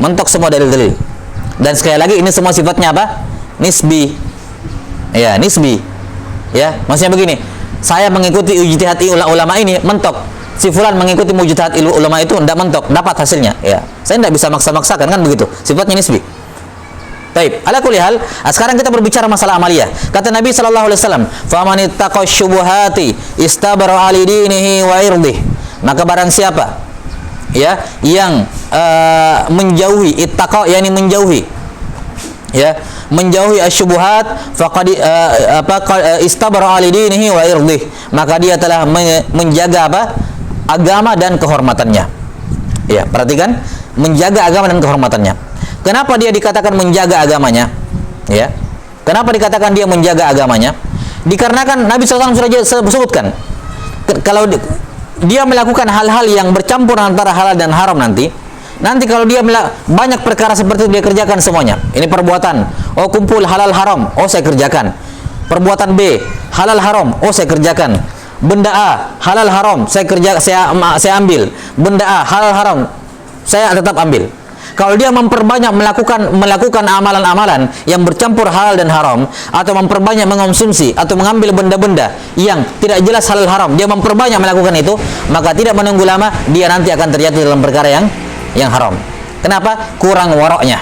Mentok semua dalil-dalil. Dan sekali lagi ini semua sifatnya apa? Nisbi. Ya, nisbi. Ya, maksudnya begini. Saya mengikuti ijtihad ulama ini mentok. Si fulan mengikuti ijtihad ulama itu tidak mentok, dapat hasilnya. Ya, saya tidak bisa maksa-maksakan, kan begitu. Sifatnya nisbi. Baik, ala kulli hal, sekarang kita berbicara masalah amaliyah. Kata Nabi sallallahu alaihi wasallam, "Faman ittaqa syubuhati istabara ali dinihi wa irdih." Maka barang siapa ya yang menjauhi, ittaqa yakni menjauhi, ya, menjauhi asyubuhat, faqad istabara ali dinihi wa irdih, maka dia telah menjaga apa? Agama dan kehormatannya. Ya, perhatikan, menjaga agama dan kehormatannya. Kenapa dia dikatakan menjaga agamanya? Ya. Kenapa dikatakan dia menjaga agamanya? Dikarenakan Nabi SAW sudah sebutkan, kalau dia melakukan hal-hal yang bercampur antara halal dan haram nanti kalau dia banyak perkara seperti itu dia kerjakan semuanya. Ini perbuatan, oh kumpul halal haram, oh saya kerjakan. Perbuatan B, halal haram, oh saya kerjakan. Benda A, halal haram, saya ambil. Benda A, halal haram, saya tetap ambil. Kalau dia memperbanyak melakukan amalan-amalan yang bercampur halal dan haram, atau memperbanyak mengonsumsi atau mengambil benda-benda yang tidak jelas halal haram, dia memperbanyak melakukan itu, maka tidak menunggu lama dia nanti akan terjatuh dalam perkara yang haram. Kenapa? Kurang waroknya.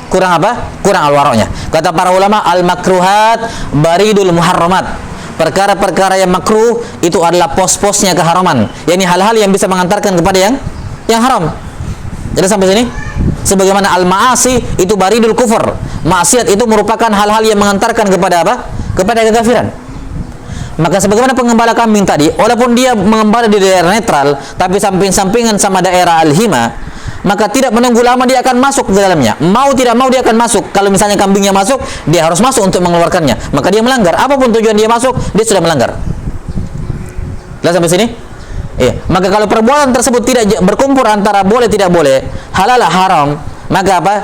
Kurang apa? Kurang al-waroknya. Kata para ulama, al-makruhat baridul muharramat. Perkara-perkara yang makruh itu adalah pos-posnya keharaman. yakni hal-hal yang bisa mengantarkan kepada yang haram. Jadi sampai sini, sebagaimana al-ma'asi itu baridul kufur. Maksiat itu merupakan hal-hal yang mengantarkan kepada apa? Kepada kekafiran. Maka sebagaimana pengembala kambing tadi, walaupun dia mengembala di daerah netral, tapi samping-sampingan sama daerah al-hima, maka tidak menunggu lama dia akan masuk ke dalamnya. Mau tidak mau dia akan masuk. Kalau misalnya kambingnya masuk, dia harus masuk untuk mengeluarkannya. Maka dia melanggar. Apapun tujuan dia masuk, dia sudah melanggar. Lihat sampai sini? Iya. Maka kalau perbuatan tersebut tidak berkumpul antara boleh tidak boleh, halal haram, maka apa?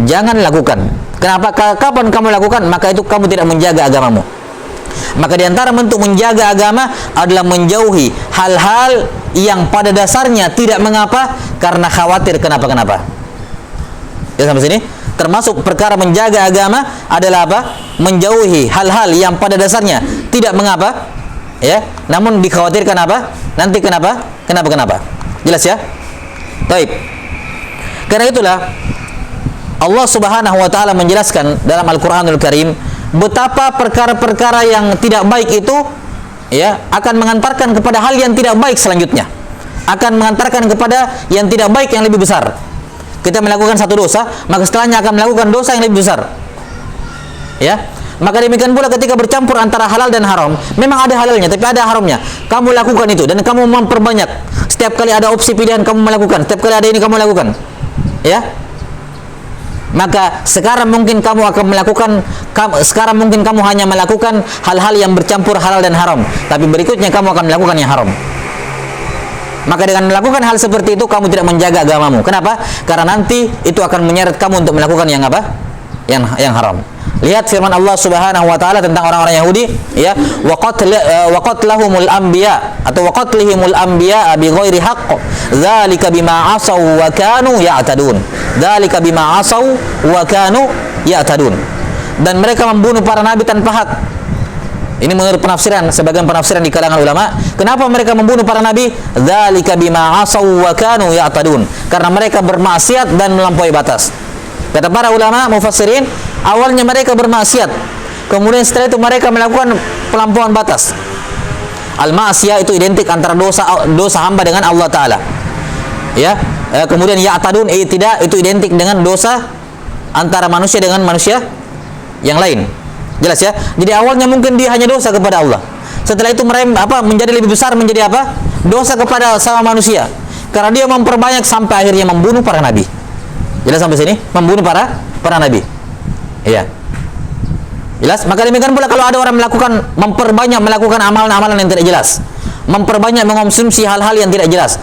Jangan lakukan. Kenapa? Kapan kamu lakukan? Maka itu kamu tidak menjaga agamamu. Maka diantara bentuk menjaga agama adalah menjauhi hal-hal yang pada dasarnya tidak mengapa karena khawatir kenapa-kenapa. Ya, sampai sini? Termasuk perkara menjaga agama adalah apa? Menjauhi hal-hal yang pada dasarnya tidak mengapa, ya, namun dikhawatirkan apa? Nanti kenapa? Jelas ya? Baik. Karena itulah Allah Subhanahu wa taala menjelaskan dalam Al-Qur'anul Karim betapa perkara-perkara yang tidak baik itu ya akan mengantarkan kepada hal yang tidak baik selanjutnya. Akan mengantarkan kepada yang tidak baik yang lebih besar. Kita melakukan satu dosa, maka setelahnya akan melakukan dosa yang lebih besar. Ya. Maka demikian pula ketika bercampur antara halal dan haram, memang ada halalnya tapi ada haramnya. Kamu lakukan itu dan kamu memperbanyak. Setiap kali ada opsi pilihan kamu melakukan, setiap kali ada ini kamu lakukan. Ya. Maka sekarang mungkin kamu hanya melakukan hal-hal yang bercampur halal dan haram, tapi berikutnya kamu akan melakukan yang haram. Maka dengan melakukan hal seperti itu kamu tidak menjaga agamamu. Kenapa? Karena nanti itu akan menyeret kamu untuk melakukan yang apa? Yang haram. Lihat firman Allah Subhanahu wa taala tentang orang-orang Yahudi, ya, wa qatlahumul anbiya atau wa qatlihimul anbiya bi ghairi haqq. Dzalika bima asaw wa kanu ya'tadun. Dzalika bima asaw wa kanu ya'tadun. Dan mereka membunuh para nabi tanpa hak. Ini menurut penafsiran, sebagian penafsiran di kalangan ulama, kenapa mereka membunuh para nabi? Dzalika bima asaw wa kanu ya'tadun. Karena mereka bermaksiat dan melampaui batas. Kata para ulama mufassirin, awalnya mereka bermaksiat, kemudian setelah itu mereka melakukan pelampauan batas. Al-ma'siyah itu identik antara dosa hamba dengan Allah Ta'ala. Ya, kemudian ya'tadun tidak itu identik dengan dosa antara manusia dengan manusia yang lain. Jelas ya? Jadi awalnya mungkin dia hanya dosa kepada Allah. Setelah itu menjadi lebih besar menjadi apa? Dosa kepada sama manusia. Karena dia memperbanyak sampai akhirnya membunuh para nabi. Jelas sampai sini? Membunuh para nabi. Iya. Jelas? Maka demikian pula kalau ada orang memperbanyak melakukan amalan-amalan yang tidak jelas, memperbanyak mengonsumsi hal-hal yang tidak jelas,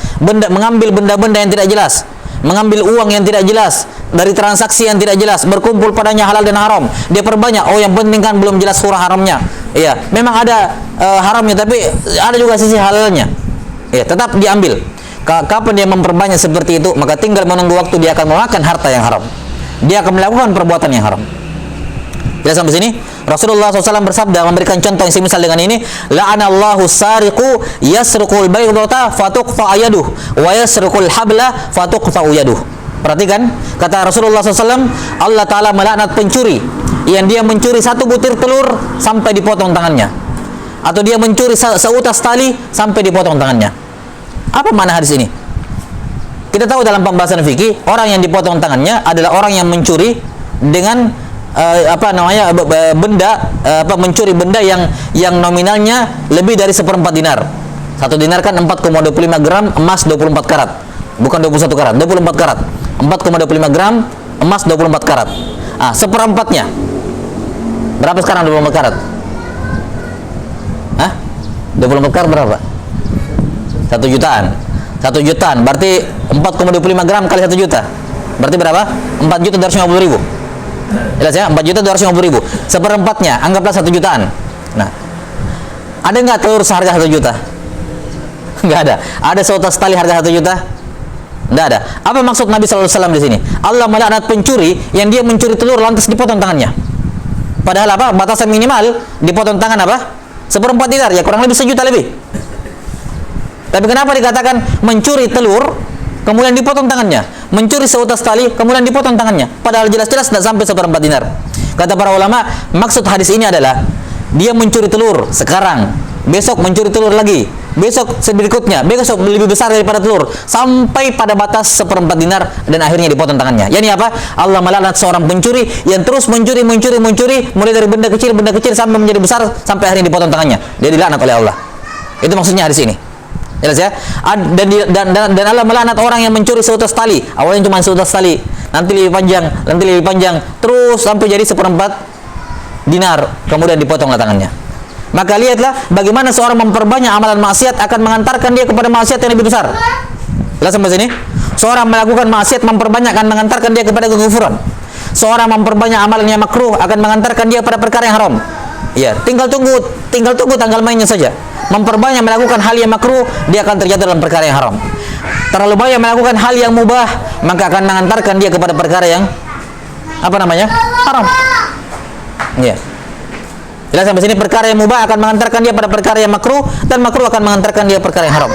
mengambil benda-benda yang tidak jelas, mengambil uang yang tidak jelas dari transaksi yang tidak jelas, berkumpul padanya halal dan haram, dia perbanyak. Oh, yang penting kan belum jelas surah haramnya. Iya, memang ada haramnya, tapi ada juga sisi halalnya. Iya, tetap diambil. Kapan dia memperbanyak seperti itu, maka tinggal menunggu waktu dia akan memakan harta yang haram. Dia akan melakukan perbuatan yang haram. Jelas sampai sini? Rasulullah SAW bersabda, memberikan contoh yang semisal dengan ini, la'anallahu sariqu yasriqul baydata fatuqta yaduh wa yasriqul habla fatuqta yaduh. Perhatikan, kata Rasulullah SAW, Allah Ta'ala melaknat pencuri yang dia mencuri satu butir telur sampai dipotong tangannya, atau dia mencuri seutas tali sampai dipotong tangannya. Apa makna hadis ini? Kita tahu dalam pembahasan fikih, orang yang dipotong tangannya adalah orang yang mencuri dengan mencuri benda yang nominalnya lebih dari 1/4 dinar. 1 dinar kan 4,25 gram emas 24 karat. Bukan 21 karat, 24 karat. 4,25 gram emas 24 karat. 1/4-nya. Berapa sekarang 24 karat? 24 karat berapa? 1 jutaan. 1 jutaan berarti 4,25 gram kali 1 juta. Berarti berapa? 4.250.000. Jelas ya? 4.250.000. 1/4-nya anggaplah 1 jutaan. Nah, ada nggak telur seharga 1 juta? Nggak ada. Ada seutas tali harga 1 juta? Nggak ada. Apa maksud Nabi SAW di sini? Allah melaknat pencuri yang dia mencuri telur lantas dipotong tangannya. Padahal apa? Batasan minimal dipotong tangan apa? 1/4 dinar, ya kurang lebih 1 juta lebih. Tapi kenapa dikatakan mencuri telur kemudian dipotong tangannya, mencuri seutas tali kemudian dipotong tangannya, padahal jelas-jelas tidak sampai 1/4 dinar? Kata para ulama, maksud hadis ini adalah dia mencuri telur sekarang, besok mencuri telur lagi, besok berikutnya, besok lebih besar daripada telur, sampai pada batas 1/4 dinar dan akhirnya dipotong tangannya. Yani apa? Allah melaknat seorang pencuri yang terus mencuri mulai dari benda kecil sampai menjadi besar sampai akhirnya dipotong tangannya. Dia dilaknat oleh Allah. Itu maksudnya hadis ini. Jelas ya? Dan Allah melaknat orang yang mencuri seutas tali. Awalnya cuma seutas tali, nanti lebih panjang, terus sampai jadi 1/4 dinar, kemudian dipotonglah tangannya. Maka lihatlah bagaimana seorang memperbanyak amalan maksiat akan mengantarkan dia kepada maksiat yang lebih besar. Jelas sampai sini? Seorang melakukan maksiat memperbanyak akan mengantarkan dia kepada kekufuran. Seorang memperbanyak amalan yang makruh akan mengantarkan dia pada perkara yang haram. Ya, tinggal tunggu tanggal mainnya saja. Memperbanyak melakukan hal yang makruh, dia akan terjatuh dalam perkara yang haram. Terlalu banyak melakukan hal yang mubah, maka akan mengantarkan dia kepada perkara yang haram. Ya. Jelas sampai sini? Perkara yang mubah akan mengantarkan dia pada perkara yang makruh, dan makruh akan mengantarkan dia perkara yang haram.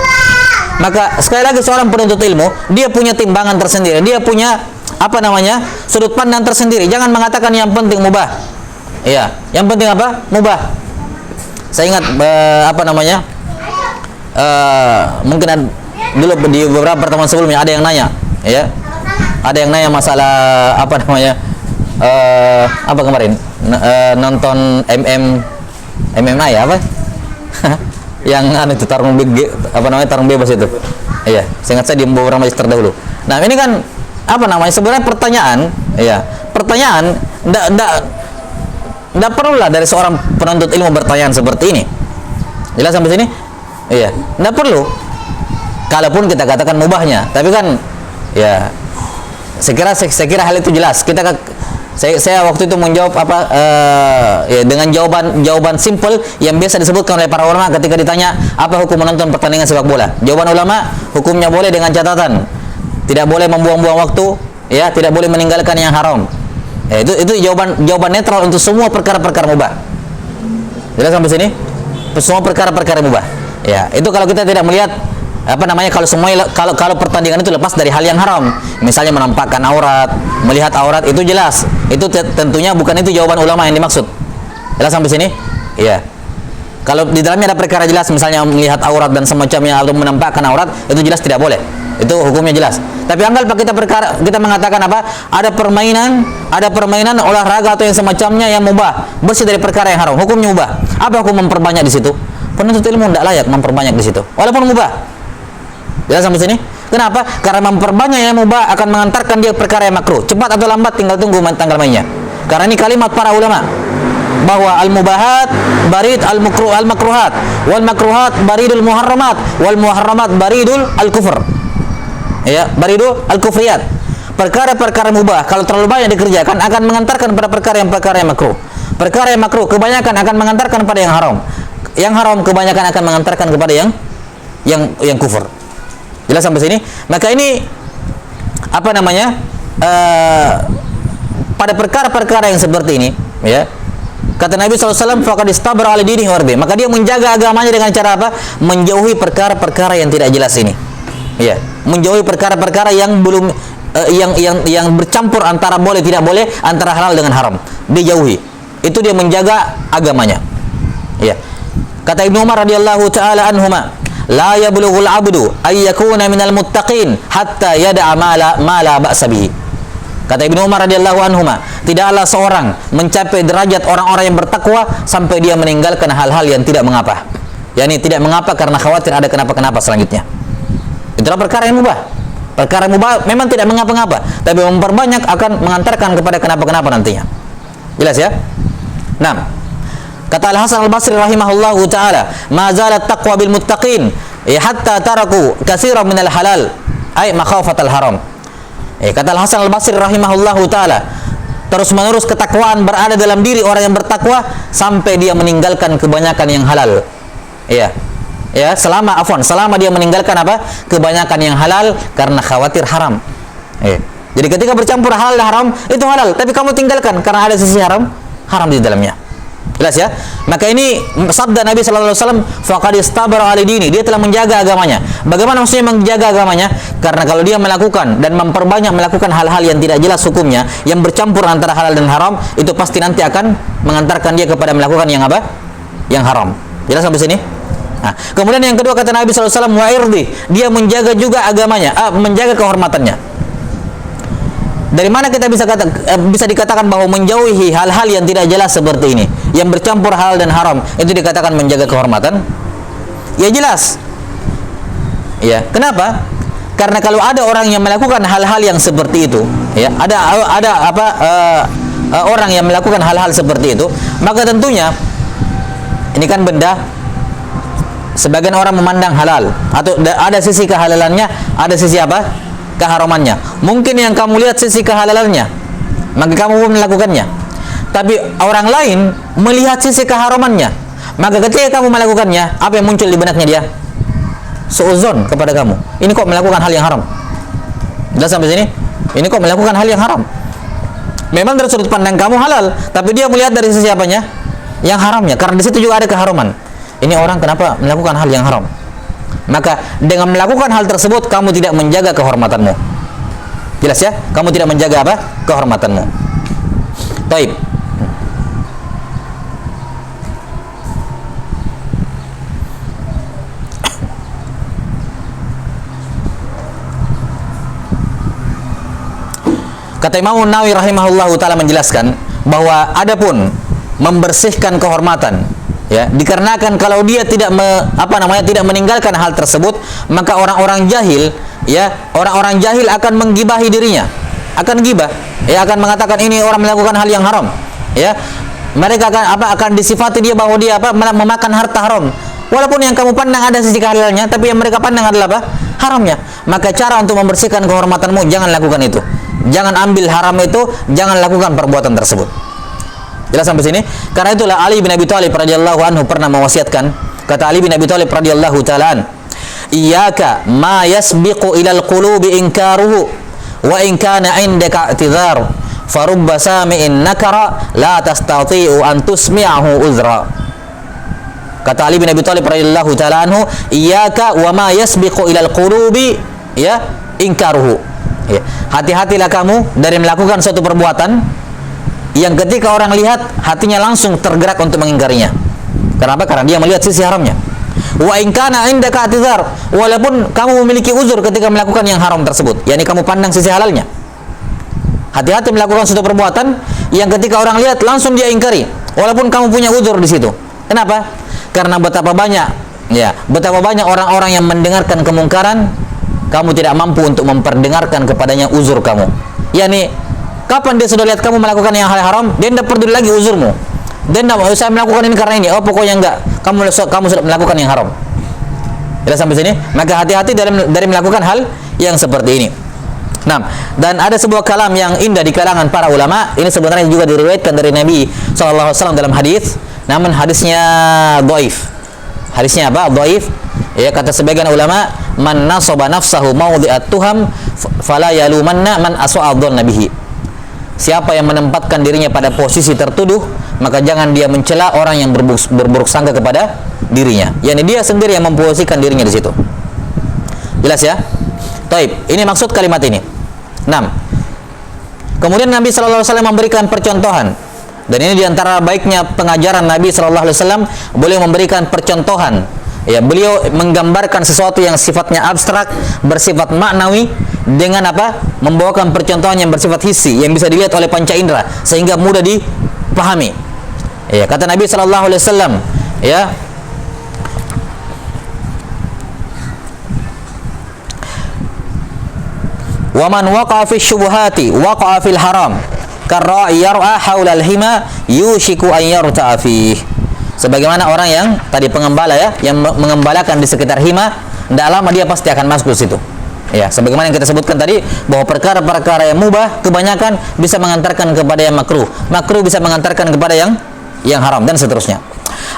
Maka sekali lagi seorang penuntut ilmu, dia punya timbangan tersendiri, dia punya sudut pandang tersendiri. Jangan mengatakan yang penting mubah. Iya, yang penting apa? Mubah. Saya ingat mungkin dulu di beberapa pertemuan sebelumnya ada yang nanya, ya, ada yang nanya masalah kemarin nonton MMA ya apa? Yang itu tarung bebas itu. Iya, saya ingat saya di beberapa majelis terdahulu. Nah, ini kan sebenarnya pertanyaan tidak perlulah dari seorang penuntut ilmu bertanya seperti ini. Jelas sampai sini? Iya, tidak perlu. Kalaupun kita katakan mubahnya, tapi kan ya saya kira hal itu jelas. Saya waktu itu menjawab dengan jawaban simple yang biasa disebutkan oleh para ulama ketika ditanya apa hukum menonton pertandingan sepak bola. Jawaban ulama, hukumnya boleh dengan catatan tidak boleh membuang-buang waktu, ya, tidak boleh meninggalkan yang haram. Ya, itu jawaban netral untuk semua perkara-perkara mubah. Jelas sampai sini? Semua perkara-perkara mubah. Ya, itu kalau kita tidak melihat kalau pertandingan itu lepas dari hal yang haram, misalnya menampakkan aurat, melihat aurat, itu jelas. Itu tentunya bukan itu jawaban ulama yang dimaksud. Jelas sampai sini? Iya. Kalau di dalamnya ada perkara jelas, misalnya melihat aurat dan semacamnya atau menampakkan aurat, itu jelas tidak boleh. Itu hukumnya jelas. Tapi anggaplah kita mengatakan ada permainan olahraga atau yang semacamnya yang mubah, bersih dari perkara yang haram, hukumnya mubah. Apa hukum memperbanyak di situ? Penuntut ilmu tidak layak memperbanyak di situ, walaupun mubah. Jelas sampai sini? Kenapa? Karena memperbanyak yang mubah akan mengantarkan dia perkara yang makruh. Cepat atau lambat tinggal tunggu tanggal mainnya. Karena ini kalimat para ulama bahwa al-mubahat barid al-makruhat, wal makruhat baridul muharramat, wal muharramat baridul al-kufr. Ya, baridul al-kufriyat. Perkara-perkara mubah kalau terlalu banyak dikerjakan akan mengantarkan pada perkara yang makruh. Perkara yang makruh kebanyakan akan mengantarkan pada yang haram. Yang haram kebanyakan akan mengantarkan kepada yang kufur. Jelas sampai sini? Maka ini apa namanya? Pada perkara-perkara yang seperti ini, ya. Kata Nabi SAW, faqad istabara ala dinihi warbi. Maka dia menjaga agamanya dengan cara apa? Menjauhi perkara-perkara yang tidak jelas ini. Ya, menjauhi perkara-perkara yang belum yang bercampur antara boleh tidak boleh, antara halal dengan haram. Dijauhi. Itu dia menjaga agamanya. Ya. Kata Ibnu Umar radhiyallahu taala anhuma, la yablughul 'abdu ay yakuna minal muttaqin hatta yada'a ma la ba'sa bihi. Kata Ibnu Umar radhiyallahu anhuma, tidaklah seorang mencapai derajat orang-orang yang bertakwa sampai dia meninggalkan hal-hal yang tidak mengapa. yakni tidak mengapa karena khawatir ada kenapa-kenapa selanjutnya. Itulah perkara yang mubah. Perkara yang mubah memang tidak mengapa-ngapa, tapi memperbanyak akan mengantarkan kepada kenapa-kenapa nantinya. Jelas ya? Nah, kata Al-Hasan Al-Basri rahimahullahu taala, "Ma zalat taqwa bil muttaqin hatta taraku katsiran minal halal ay makhafatal haram." Kata Al-Hasan Al-Basri rahimahullahu taala, terus-menerus ketakwaan berada dalam diri orang yang bertakwa sampai dia meninggalkan kebanyakan yang halal. Selama dia meninggalkan apa? Kebanyakan yang halal karena khawatir haram. Jadi ketika bercampur halal dan haram itu halal, tapi kamu tinggalkan karena ada sisi haram di dalamnya. Jelas ya? Maka ini sabda Nabi sallallahu alaihi wasallam, faqad istabara ala dini, dia telah menjaga agamanya. Bagaimana maksudnya menjaga agamanya? Karena kalau dia melakukan dan memperbanyak melakukan hal-hal yang tidak jelas hukumnya, yang bercampur antara halal dan haram, itu pasti nanti akan mengantarkan dia kepada melakukan yang apa? Yang haram. Jelas sampai sini? Nah, kemudian yang kedua kata Nabi sallallahu alaihi wasallam, wa irdi, dia menjaga juga agamanya, menjaga kehormatannya. Dari mana kita bisa dikatakan bahwa menjauhi hal-hal yang tidak jelas seperti ini, yang bercampur halal dan haram, itu dikatakan menjaga kehormatan? Ya jelas. Ya, kenapa? Karena kalau ada orang yang melakukan hal-hal yang seperti itu, ya, orang yang melakukan hal-hal seperti itu, maka tentunya ini kan benda sebagian orang memandang halal atau ada sisi kehalalannya, ada sisi apa? Keharamannya. Mungkin yang kamu lihat sisi kehalalannya, maka kamu pun melakukannya. Tapi orang lain melihat sisi keharamannya, maka ketika kamu melakukannya, apa yang muncul di benaknya dia? Suudzon kepada kamu. Ini kok melakukan hal yang haram? Sudah sampai sini? Ini kok melakukan hal yang haram? Memang dari sudut pandang kamu halal, tapi dia melihat dari sisi apanya? Yang haramnya. Karena di situ juga ada keharaman. Ini orang kenapa melakukan hal yang haram? Maka dengan melakukan hal tersebut kamu tidak menjaga kehormatanmu. Jelas ya? Kamu tidak menjaga apa? Kehormatanmu. Baik. Kata Imam Nawawi rahimahullahu taala menjelaskan bahwa adapun membersihkan kehormatan, ya, dikarenakan kalau dia tidak tidak meninggalkan hal tersebut, maka orang-orang jahil, ya, orang-orang jahil akan menggibahi dirinya, akan gibah, ya, akan mengatakan ini orang melakukan hal yang haram, ya. Mereka akan disifati dia bahwa dia memakan harta haram, walaupun yang kamu pandang ada sisi kehalalannya, tapi yang mereka pandang adalah apa? Haramnya. Maka cara untuk membersihkan kehormatanmu, jangan lakukan itu, jangan ambil haram itu, jangan lakukan perbuatan tersebut. Jelas sampai sini? Karena itulah Ali bin Abi Thalib radhiyallahu anhu pernah mewasiatkan, kata Ali bin Abi Thalib radhiyallahu ta'ala, iyyaka ma yasbiqu ilal qulubi inkaruhu wa in kana 'indaka i'tidhar farubba sami'in nakara la tastati'u an tusmi'ahu uzra. Kata Ali bin Abi Thalib radhiyallahu ta'ala anhu, iyyaka wa ma yasbiqu ilal qulubi, ya, inkaruhu. Ya. Hati-hatilah kamu dari melakukan suatu perbuatan yang ketika orang lihat hatinya langsung tergerak untuk mengingkarinya. Kenapa? Karena dia melihat sisi haramnya. Wa in kana indaka i'tizar, walaupun kamu memiliki uzur ketika melakukan yang haram tersebut, yakni kamu pandang sisi halalnya. Hati-hati melakukan suatu perbuatan yang ketika orang lihat langsung dia ingkari, walaupun kamu punya uzur di situ. Kenapa? Karena betapa banyak orang-orang yang mendengarkan kemungkaran, kamu tidak mampu untuk memperdengarkan kepadanya uzur kamu. Yani kapan dia sudah lihat kamu melakukan yang hal haram, dia tidak peduli lagi uzurmu. Dia tidak, saya melakukan ini karena ini. Oh, pokoknya enggak. Kamu sudah melakukan yang haram. Jelas sampai sini? Maka hati-hati dari melakukan hal yang seperti ini. Nah, dan ada sebuah kalam yang indah di kalangan para ulama. Ini sebenarnya juga diriwayatkan dari Nabi SAW dalam hadis. Namun hadisnya dhaif. Hadisnya apa? Dhaif. Ya, kata sebagian ulama, man nasaba nafsahu mawdi'at tuham fala yalumanna man aswa'a dhanna bihi. Siapa yang menempatkan dirinya pada posisi tertuduh, maka jangan dia mencela orang yang berburuk sangka kepada dirinya. Yani dia sendiri yang memposisikan dirinya di situ. Jelas ya? Taib. Ini maksud kalimat ini. 6. Kemudian Nabi sallallahu alaihi wasallam memberikan percontohan. Dan ini diantara baiknya pengajaran Nabi sallallahu alaihi wasallam, beliau memberikan percontohan. Ya, beliau menggambarkan sesuatu yang sifatnya abstrak, bersifat maknawi dengan apa? Membawakan percontohan yang bersifat hissi, yang bisa dilihat oleh panca indera sehingga mudah dipahami. Ya, kata Nabi sallallahu alaihi wasallam, ya, wa man waqa'a fi syubhati waqa'a fil haram karra'i yar'a haula al-hima yushiku an yarta'a fihi. Sebagaimana orang yang tadi pengembala ya, yang mengembalakan di sekitar hima, tidak lama dia pasti akan masuk ke situ. Ya, sebagaimana yang kita sebutkan tadi, bahwa perkara-perkara yang mubah kebanyakan bisa mengantarkan kepada yang makruh. Makruh bisa mengantarkan kepada yang haram dan seterusnya.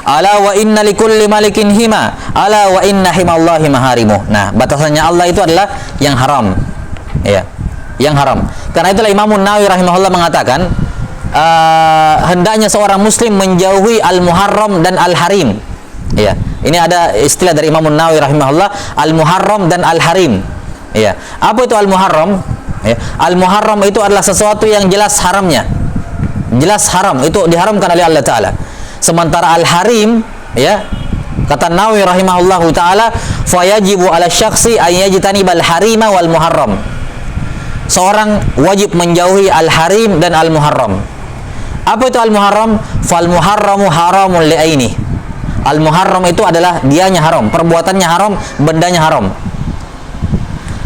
Ala wa inna likulli malikin hima, ala wa inna himallahi maharimuh. Nah, batasannya Allah itu adalah yang haram. Ya, yang haram. Karena itulah Imam Nawawi rahimahullah mengatakan, hendaknya seorang muslim menjauhi al-muharram dan al-harim. Ya, ini ada istilah dari Imam Nawawi rahimahullah, al-muharram dan al-harim. Ya, apa itu al-muharram? Ya, al-muharram itu adalah sesuatu yang jelas haramnya, jelas haram, itu diharamkan oleh Allah Taala. Sementara al-harim, ya, kata Nawawi rahimahullahu taala, fayajibu ala syakhsi an yajtanibal harima wal muharram. Seorang wajib menjauhi al-harim dan al-muharram. Apa itu al-muharram? Fal muharramu haramun li'aini. Al-muharram itu adalah dianya haram, perbuatannya haram, bendanya haram.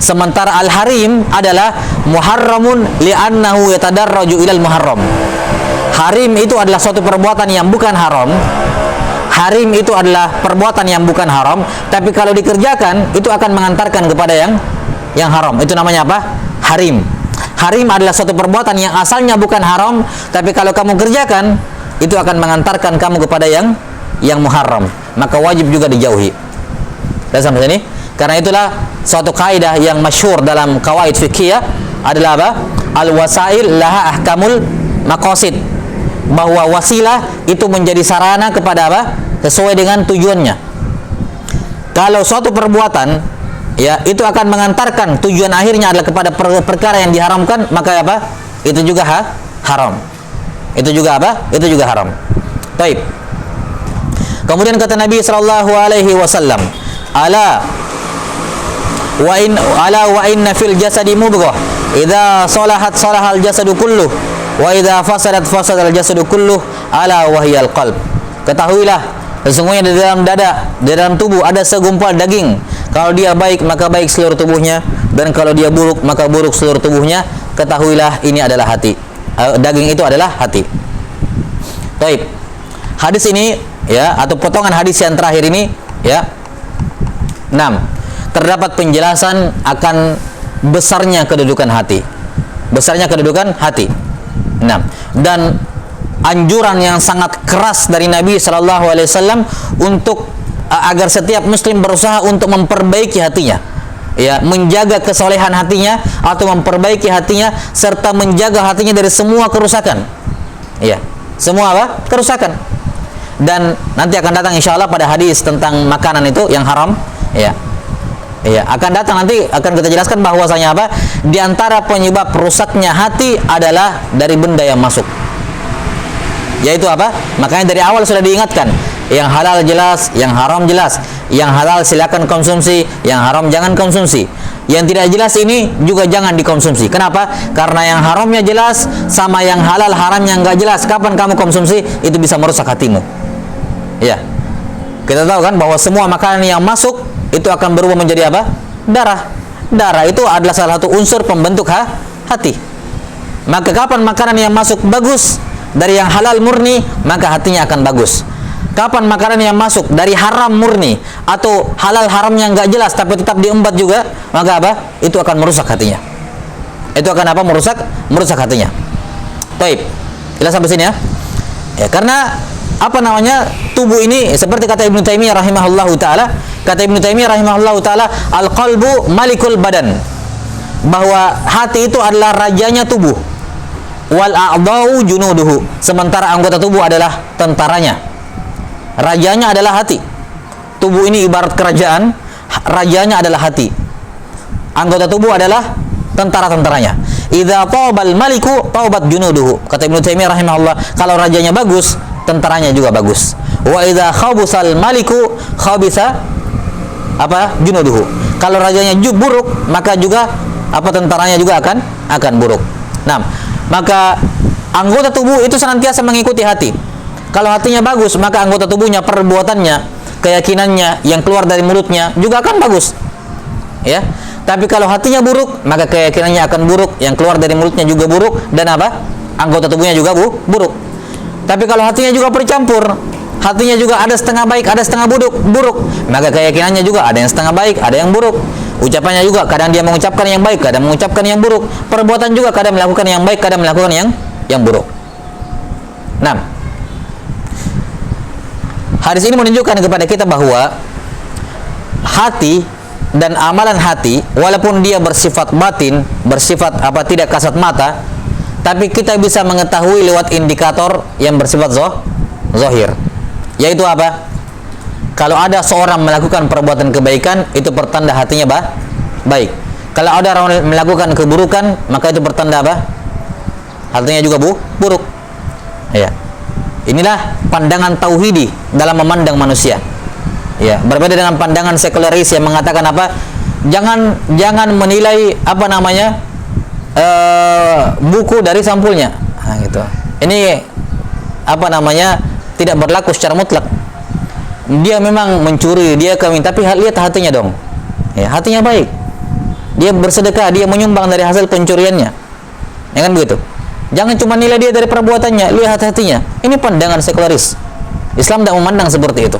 Sementara al-harim adalah muharramun li'annahu yatadarraju ilal muharram. Harim itu adalah suatu perbuatan yang bukan haram. Harim itu adalah perbuatan yang bukan haram, tapi kalau dikerjakan itu akan mengantarkan kepada yang haram. Itu namanya apa? Harim. Harim adalah suatu perbuatan yang asalnya bukan haram, tapi kalau kamu kerjakan itu akan mengantarkan kamu kepada yang muharram. Maka wajib juga dijauhi. Dan sampai sini, karena itulah suatu kaidah yang masyhur dalam qawaid fikih adalah apa? Al-wasail laha ahkamul maqasid. Bahwa wasilah itu menjadi sarana kepada apa? Sesuai dengan tujuannya. Kalau suatu perbuatan, ya, itu akan mengantarkan tujuan akhirnya adalah kepada perkara yang diharamkan, maka apa? Itu juga haram. Itu juga apa? Itu juga haram. Baik. Kemudian kata Nabi sallallahu alaihi wasallam, ala wa inna fil jasadi mudghah, idza salahat salahal jasadu kulluh, wa idza fasadat fasadal jasadu kulluh, ala wahyal qalb. Ketahuilah, sesungguhnya di dalam dada, di dalam tubuh ada segumpal daging. Kalau dia baik, maka baik seluruh tubuhnya, dan kalau dia buruk, maka buruk seluruh tubuhnya. Ketahuilah ini adalah hati. Daging itu adalah hati. Baik. Hadis ini, ya, atau potongan hadis yang terakhir ini, ya, 6. Terdapat penjelasan akan besarnya kedudukan hati. Besarnya kedudukan hati. 6. Dan anjuran yang sangat keras dari Nabi sallallahu alaihi wasallam untuk agar setiap muslim berusaha untuk memperbaiki hatinya, ya, menjaga kesolehan hatinya atau memperbaiki hatinya, serta menjaga hatinya dari semua kerusakan, ya, semua apa? Kerusakan. Dan nanti akan datang insyaallah pada hadis tentang makanan itu yang haram, ya, ya, akan datang, nanti akan kita jelaskan bahwasanya apa? Di antara penyebab rusaknya hati adalah dari benda yang masuk, yaitu apa? Makanya dari awal sudah diingatkan, yang halal jelas, yang haram jelas. Yang halal silakan konsumsi, yang haram jangan konsumsi. Yang tidak jelas ini juga jangan dikonsumsi. Kenapa? Karena yang haramnya jelas sama yang halal haramnya nggak jelas. Kapan kamu konsumsi, itu bisa merusak hatimu. Ya, kita tahu kan bahwa semua makanan yang masuk itu akan berubah menjadi apa? Darah. darah itu adalah salah satu unsur pembentuk hati. Maka kapan makanan yang masuk bagus dari yang halal murni, maka hatinya akan bagus. Kapan makanan yang masuk dari haram murni atau halal haram yang nggak jelas tapi tetap diembat juga, maka apa? Itu akan merusak hatinya. Itu akan apa? Merusak hatinya. Baik, jelas sampai sini ya. Ya, karena apa namanya, tubuh ini seperti kata Ibnu Taimiyah rahimahullahu taala, al-qalbu malikul badan, bahwa hati itu adalah rajanya tubuh, wal a'dha'u junuduhu, sementara anggota tubuh adalah tentaranya. Rajanya adalah hati. Tubuh ini ibarat kerajaan, rajanya adalah hati. Anggota tubuh adalah tentara-tentaranya. Idza tawbal maliku tawbat junuduhu. Kata Ibnu Taimiyah rahimahullah, kalau rajanya bagus, tentaranya juga bagus. Wa idza khabusal maliku khabisa apa? Junuduhu. Kalau rajanya buruk, maka juga apa, tentaranya juga akan buruk. Nah, maka anggota tubuh itu senantiasa mengikuti hati. Kalau hatinya bagus, maka anggota tubuhnya, perbuatannya, keyakinannya yang keluar dari mulutnya juga akan bagus. Ya. Tapi kalau hatinya buruk, maka keyakinannya akan buruk, yang keluar dari mulutnya juga buruk, dan apa? Anggota tubuhnya juga buruk. Tapi kalau hatinya juga bercampur, hatinya juga ada setengah baik, ada setengah buruk, maka keyakinannya juga ada yang setengah baik, ada yang buruk. Ucapannya juga kadang dia mengucapkan yang baik, kadang mengucapkan yang buruk. Perbuatan juga kadang melakukan yang baik, kadang melakukan yang buruk. Nah, hadis ini menunjukkan kepada kita bahwa hati dan amalan hati, walaupun dia bersifat batin, bersifat apa, tidak kasat mata, tapi kita bisa mengetahui lewat indikator yang bersifat zahir. Yaitu apa? Kalau ada seorang melakukan perbuatan kebaikan, itu pertanda hatinya baik. Kalau ada orang melakukan keburukan, maka itu pertanda apa? Hatinya juga buruk. Ya. Inilah pandangan tauhidi dalam memandang manusia. Ya, berbeda dengan pandangan sekularis yang mengatakan apa? Jangan menilai apa namanya? Buku dari sampulnya. Nah, gitu. Ini apa namanya? Tidak berlaku secara mutlak. Dia memang mencuri, dia kawin, tapi lihat hatinya dong. Ya, hatinya baik. Dia bersedekah, dia menyumbang dari hasil pencuriannya. Ya kan begitu? Jangan cuma nilai dia dari perbuatannya, lihat hatinya. Ini pandangan sekularis. Islam tidak memandang seperti itu.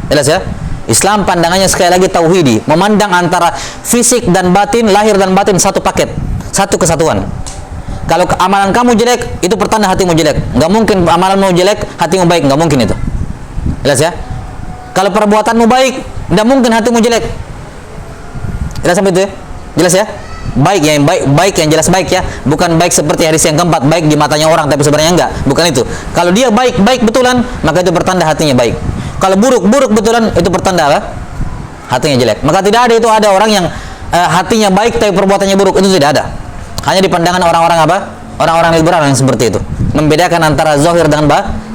Jelas ya? Islam pandangannya sekali lagi tauhidi, memandang antara fisik dan batin, lahir dan batin satu paket, satu kesatuan. Kalau amalan kamu jelek, itu pertanda hatimu jelek. Nggak mungkin amalanmu jelek, hatimu baik, nggak mungkin itu. Jelas ya? Kalau perbuatanmu baik, nggak mungkin hatimu jelek. Jelas sampai itu ya? Jelas ya? Baik yang baik yang jelas baik ya, bukan baik seperti hadis yang keempat, baik di matanya orang tapi sebenarnya enggak, bukan itu. Kalau dia baik betulan, maka itu pertanda hatinya baik. Kalau buruk betulan, itu pertanda apa? Hatinya jelek. Maka tidak ada itu ada orang yang hatinya baik tapi perbuatannya buruk, itu tidak ada. Hanya di pandangan orang-orang apa? Orang-orang liberal yang seperti itu. Membedakan antara zahir dengan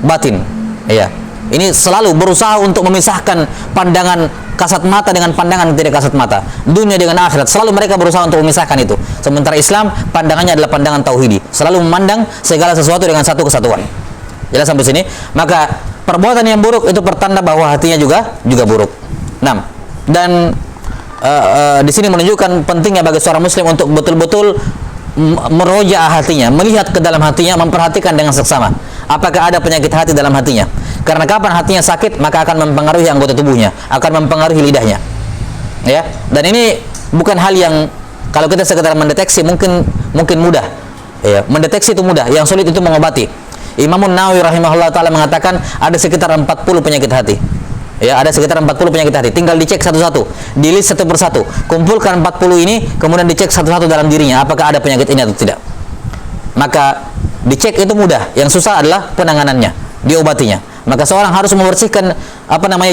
batin. Iya. Ini selalu berusaha untuk memisahkan pandangan kasat mata dengan pandangan tidak kasat mata, dunia dengan akhirat. Selalu mereka berusaha untuk memisahkan itu. Sementara Islam pandangannya adalah pandangan tauhidi, selalu memandang segala sesuatu dengan satu kesatuan. Jelas sampai sini? Maka perbuatan yang buruk itu pertanda bahwa hatinya juga buruk. 6. Dan di sini menunjukkan pentingnya bagi seorang muslim untuk betul-betul meroja hatinya, melihat ke dalam hatinya, memperhatikan dengan seksama apakah ada penyakit hati dalam hatinya. Karena kapan hatinya sakit, maka akan mempengaruhi anggota tubuhnya, akan mempengaruhi lidahnya. Ya, dan ini bukan hal yang kalau kita sekedar mendeteksi mungkin mudah. Ya, mendeteksi itu mudah, yang sulit itu mengobati. Imam Nawawi rahimahullah taala mengatakan ada sekitar 40 penyakit hati. Ya, ada sekitar 40 penyakit hati. Tinggal dicek satu-satu, di list satu persatu. Kumpulkan 40 ini, kemudian dicek satu-satu dalam dirinya apakah ada penyakit ini atau tidak. Maka dicek itu mudah, yang susah adalah penanganannya, diobatinya. Maka seorang harus membersihkan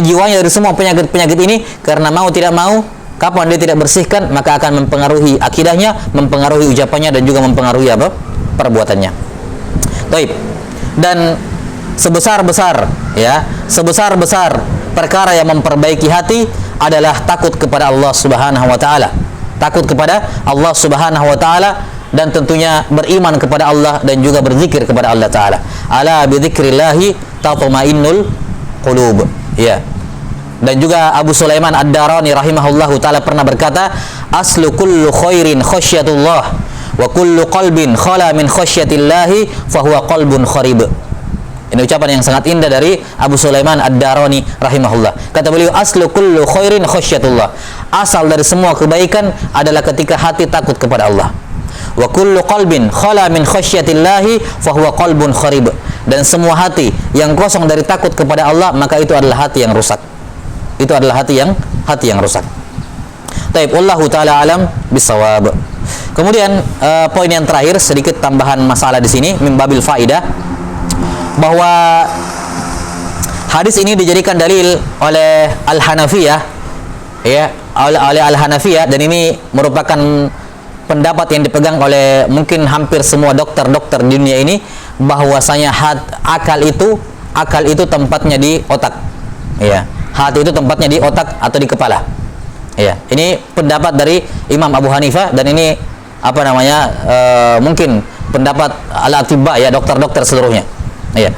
jiwanya dari semua penyakit-penyakit ini, karena mau tidak mau kapan dia tidak bersihkan, maka akan mempengaruhi akidahnya, mempengaruhi ucapannya, dan juga mempengaruhi perbuatannya. Baik. Dan sebesar-besar perkara yang memperbaiki hati adalah takut kepada Allah Subhanahu wa taala. Takut kepada Allah Subhanahu wa taala, dan tentunya beriman kepada Allah dan juga berzikir kepada Allah taala. Ala bi dzikrillahi tatma'innul qulub. Ya. Dan juga Abu Sulaiman Ad-Darani rahimahullahu taala pernah berkata, aslu kullu khairin khasyatullah wa kullu qalbin khala min khasyatillahi fahuwa qalbun kharib. Ini ucapan yang sangat indah dari Abu Sulaiman Ad-Darani rahimahullah. Kata beliau, aslu kullu khairin khasyatullah. Asal dari semua kebaikan adalah ketika hati takut kepada Allah. Wa kullu qalbin khala min khasyatillahi fahuwa qalbun kharib. Dan semua hati yang kosong dari takut kepada Allah, maka itu adalah hati yang rusak. Itu adalah hati yang rusak. Taib, wallahu taala alam bisawab. Kemudian poin yang terakhir, sedikit tambahan masalah di sini min babil faidah, bahwa hadis ini dijadikan dalil oleh Al-Hanafiyah, ya, oleh Al-Hanafiyah, dan ini merupakan pendapat yang dipegang oleh mungkin hampir semua dokter-dokter di dunia ini, bahwasanya akal itu tempatnya di otak, ya. Hati itu tempatnya di otak atau di kepala. Ya, ini pendapat dari Imam Abu Hanifah, dan ini mungkin pendapat al-atibba, ya, dokter-dokter seluruhnya. Ya.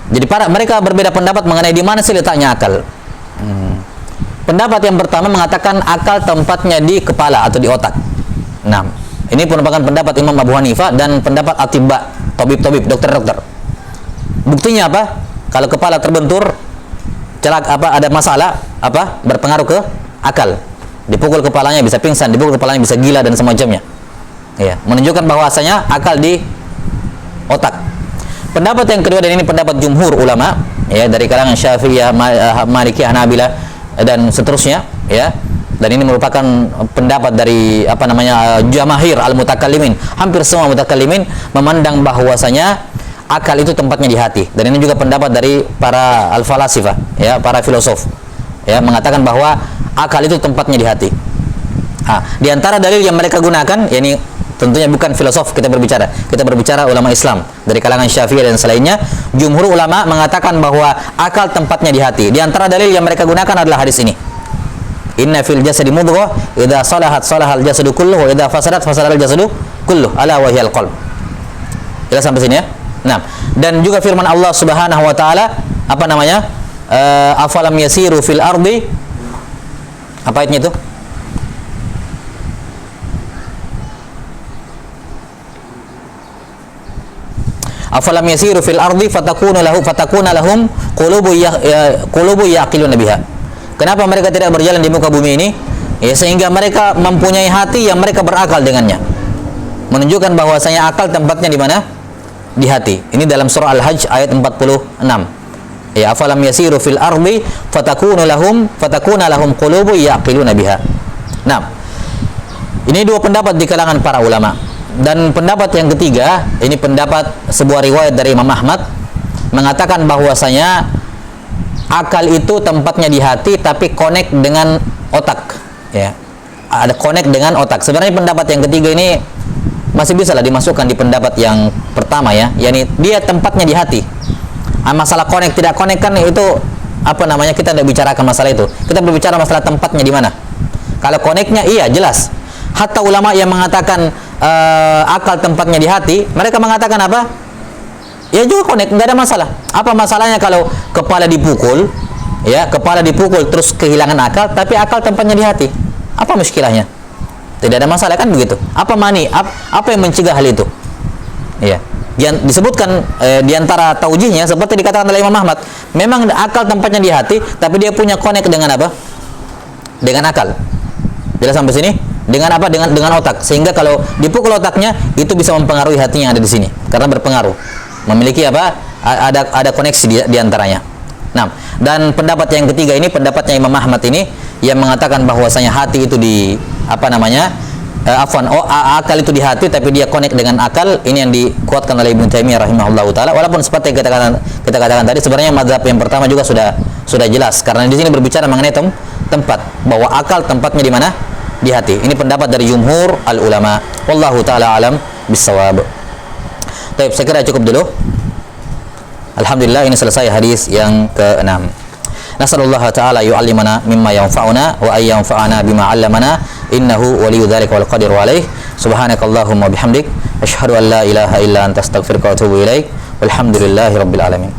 Jadi mereka berbeda pendapat mengenai di mana sih letaknya akal. Pendapat yang pertama mengatakan akal tempatnya di kepala atau di otak. Nah, ini merupakan pendapat Imam Abu Hanifah dan pendapat atibba, tabib-tabib, dokter-dokter. Buktinya apa? Kalau kepala terbentur, ada masalah, berpengaruh ke akal. Dipukul kepalanya bisa pingsan, dipukul kepalanya bisa gila dan semacamnya. Ya, menunjukkan bahwasanya akal di otak. Pendapat yang kedua, dan ini pendapat jumhur ulama, ya, dari kalangan Syafi'iyah, Malikiyah, Hanabilah dan seterusnya, ya. Dan ini merupakan pendapat dari jamahir al-mutakallimin. Hampir semua mutakallimin memandang bahwasanya akal itu tempatnya di hati. Dan ini juga pendapat dari para al-falasifah, ya, para filosof, ya, mengatakan bahwa akal itu tempatnya di hati. Di antara dalil yang mereka gunakan, yakni tentunya bukan filosof, kita berbicara ulama Islam dari kalangan Syafi'i dan selainnya. Jumhur ulama mengatakan bahwa akal tempatnya di hati. Di antara dalil yang mereka gunakan adalah hadis ini. Inna fil jasadi mudghah, idza salahat salahal jasadu kulluhu wa idza fasadat fasadal jasadu kulluhu, ala wa hiyal qalb. Kita sampai sini, ya. Nah, dan juga firman Allah Subhanahu wa taala, afalam yasiru fil ardi, apa ayatnya itu? Afalam yasiru fil ardi fatakuna lahum qulubu yaqiluna biha. Kenapa mereka tidak berjalan di muka bumi ini? Ya, sehingga mereka mempunyai hati yang mereka berakal dengannya. Menunjukkan bahwasanya akal tempatnya di mana? Di hati. Ini dalam surah Al-Hajj ayat 46. Ya, afalam yasiru fil ardi fatakuna lahum qulubu yaqiluna biha. Nah, ini dua pendapat di kalangan para ulama. Dan pendapat yang ketiga, ini pendapat sebuah riwayat dari Imam Ahmad, mengatakan bahwasanya akal itu tempatnya di hati tapi connect dengan otak, ya. Ada connect dengan otak. Sebenarnya pendapat yang ketiga ini masih bisa lah dimasukkan di pendapat yang pertama, ya, yakni dia tempatnya di hati. Masalah connect tidak connect kan itu kita tidak bicarakan masalah itu. Kita berbicara masalah tempatnya di mana. Kalau connectnya, iya jelas. Hatta ulama yang mengatakan akal tempatnya di hati, mereka mengatakan apa? Ya juga connect, nggak ada masalah. Apa masalahnya kalau kepala dipukul, ya, kepala dipukul terus kehilangan akal, tapi akal tempatnya di hati? Apa muskilahnya? Tidak ada masalah kan begitu? Apa yang mencegah hal itu? Ya, disebutkan di antara taujihnya seperti dikatakan oleh Imam Ahmad, memang akal tempatnya di hati, tapi dia punya connect dengan apa? Dengan akal. Jelas sampai sini? Dengan apa? Dengan otak. Sehingga kalau dipukul otaknya, itu bisa mempengaruhi hatinya yang ada di sini, karena berpengaruh. Memiliki ada koneksi di antaranya. Nah, dan pendapat yang ketiga ini pendapatnya Imam Ahmad ini yang mengatakan bahwasanya hati itu akal itu di hati tapi dia connect dengan akal. Ini yang dikuatkan oleh Ibnu Taimiyah rahimahullahu taala. Walaupun seperti yang kita katakan tadi, sebenarnya mazhab yang pertama juga sudah jelas, karena di sini berbicara mengenai tempat, bahwa akal tempatnya di mana? Di hati. Ini pendapat dari jumhur al ulama. Wallahu taala alam bisawab. Baik, saya kira cukup dulu. Alhamdulillah, ini selesai hadis yang ke-6. Nasallallahu ta'ala yu'allimana mimma yanfa'una wa ay yanfa'ana bima 'allamana innahu waliyyu dzalika wal qadiru alaih. Subhanakallahumma bihamdik asyhadu an la ilaha illa anta astaghfiruka wa atubu ilaik. Walhamdulillahi rabbil alamin.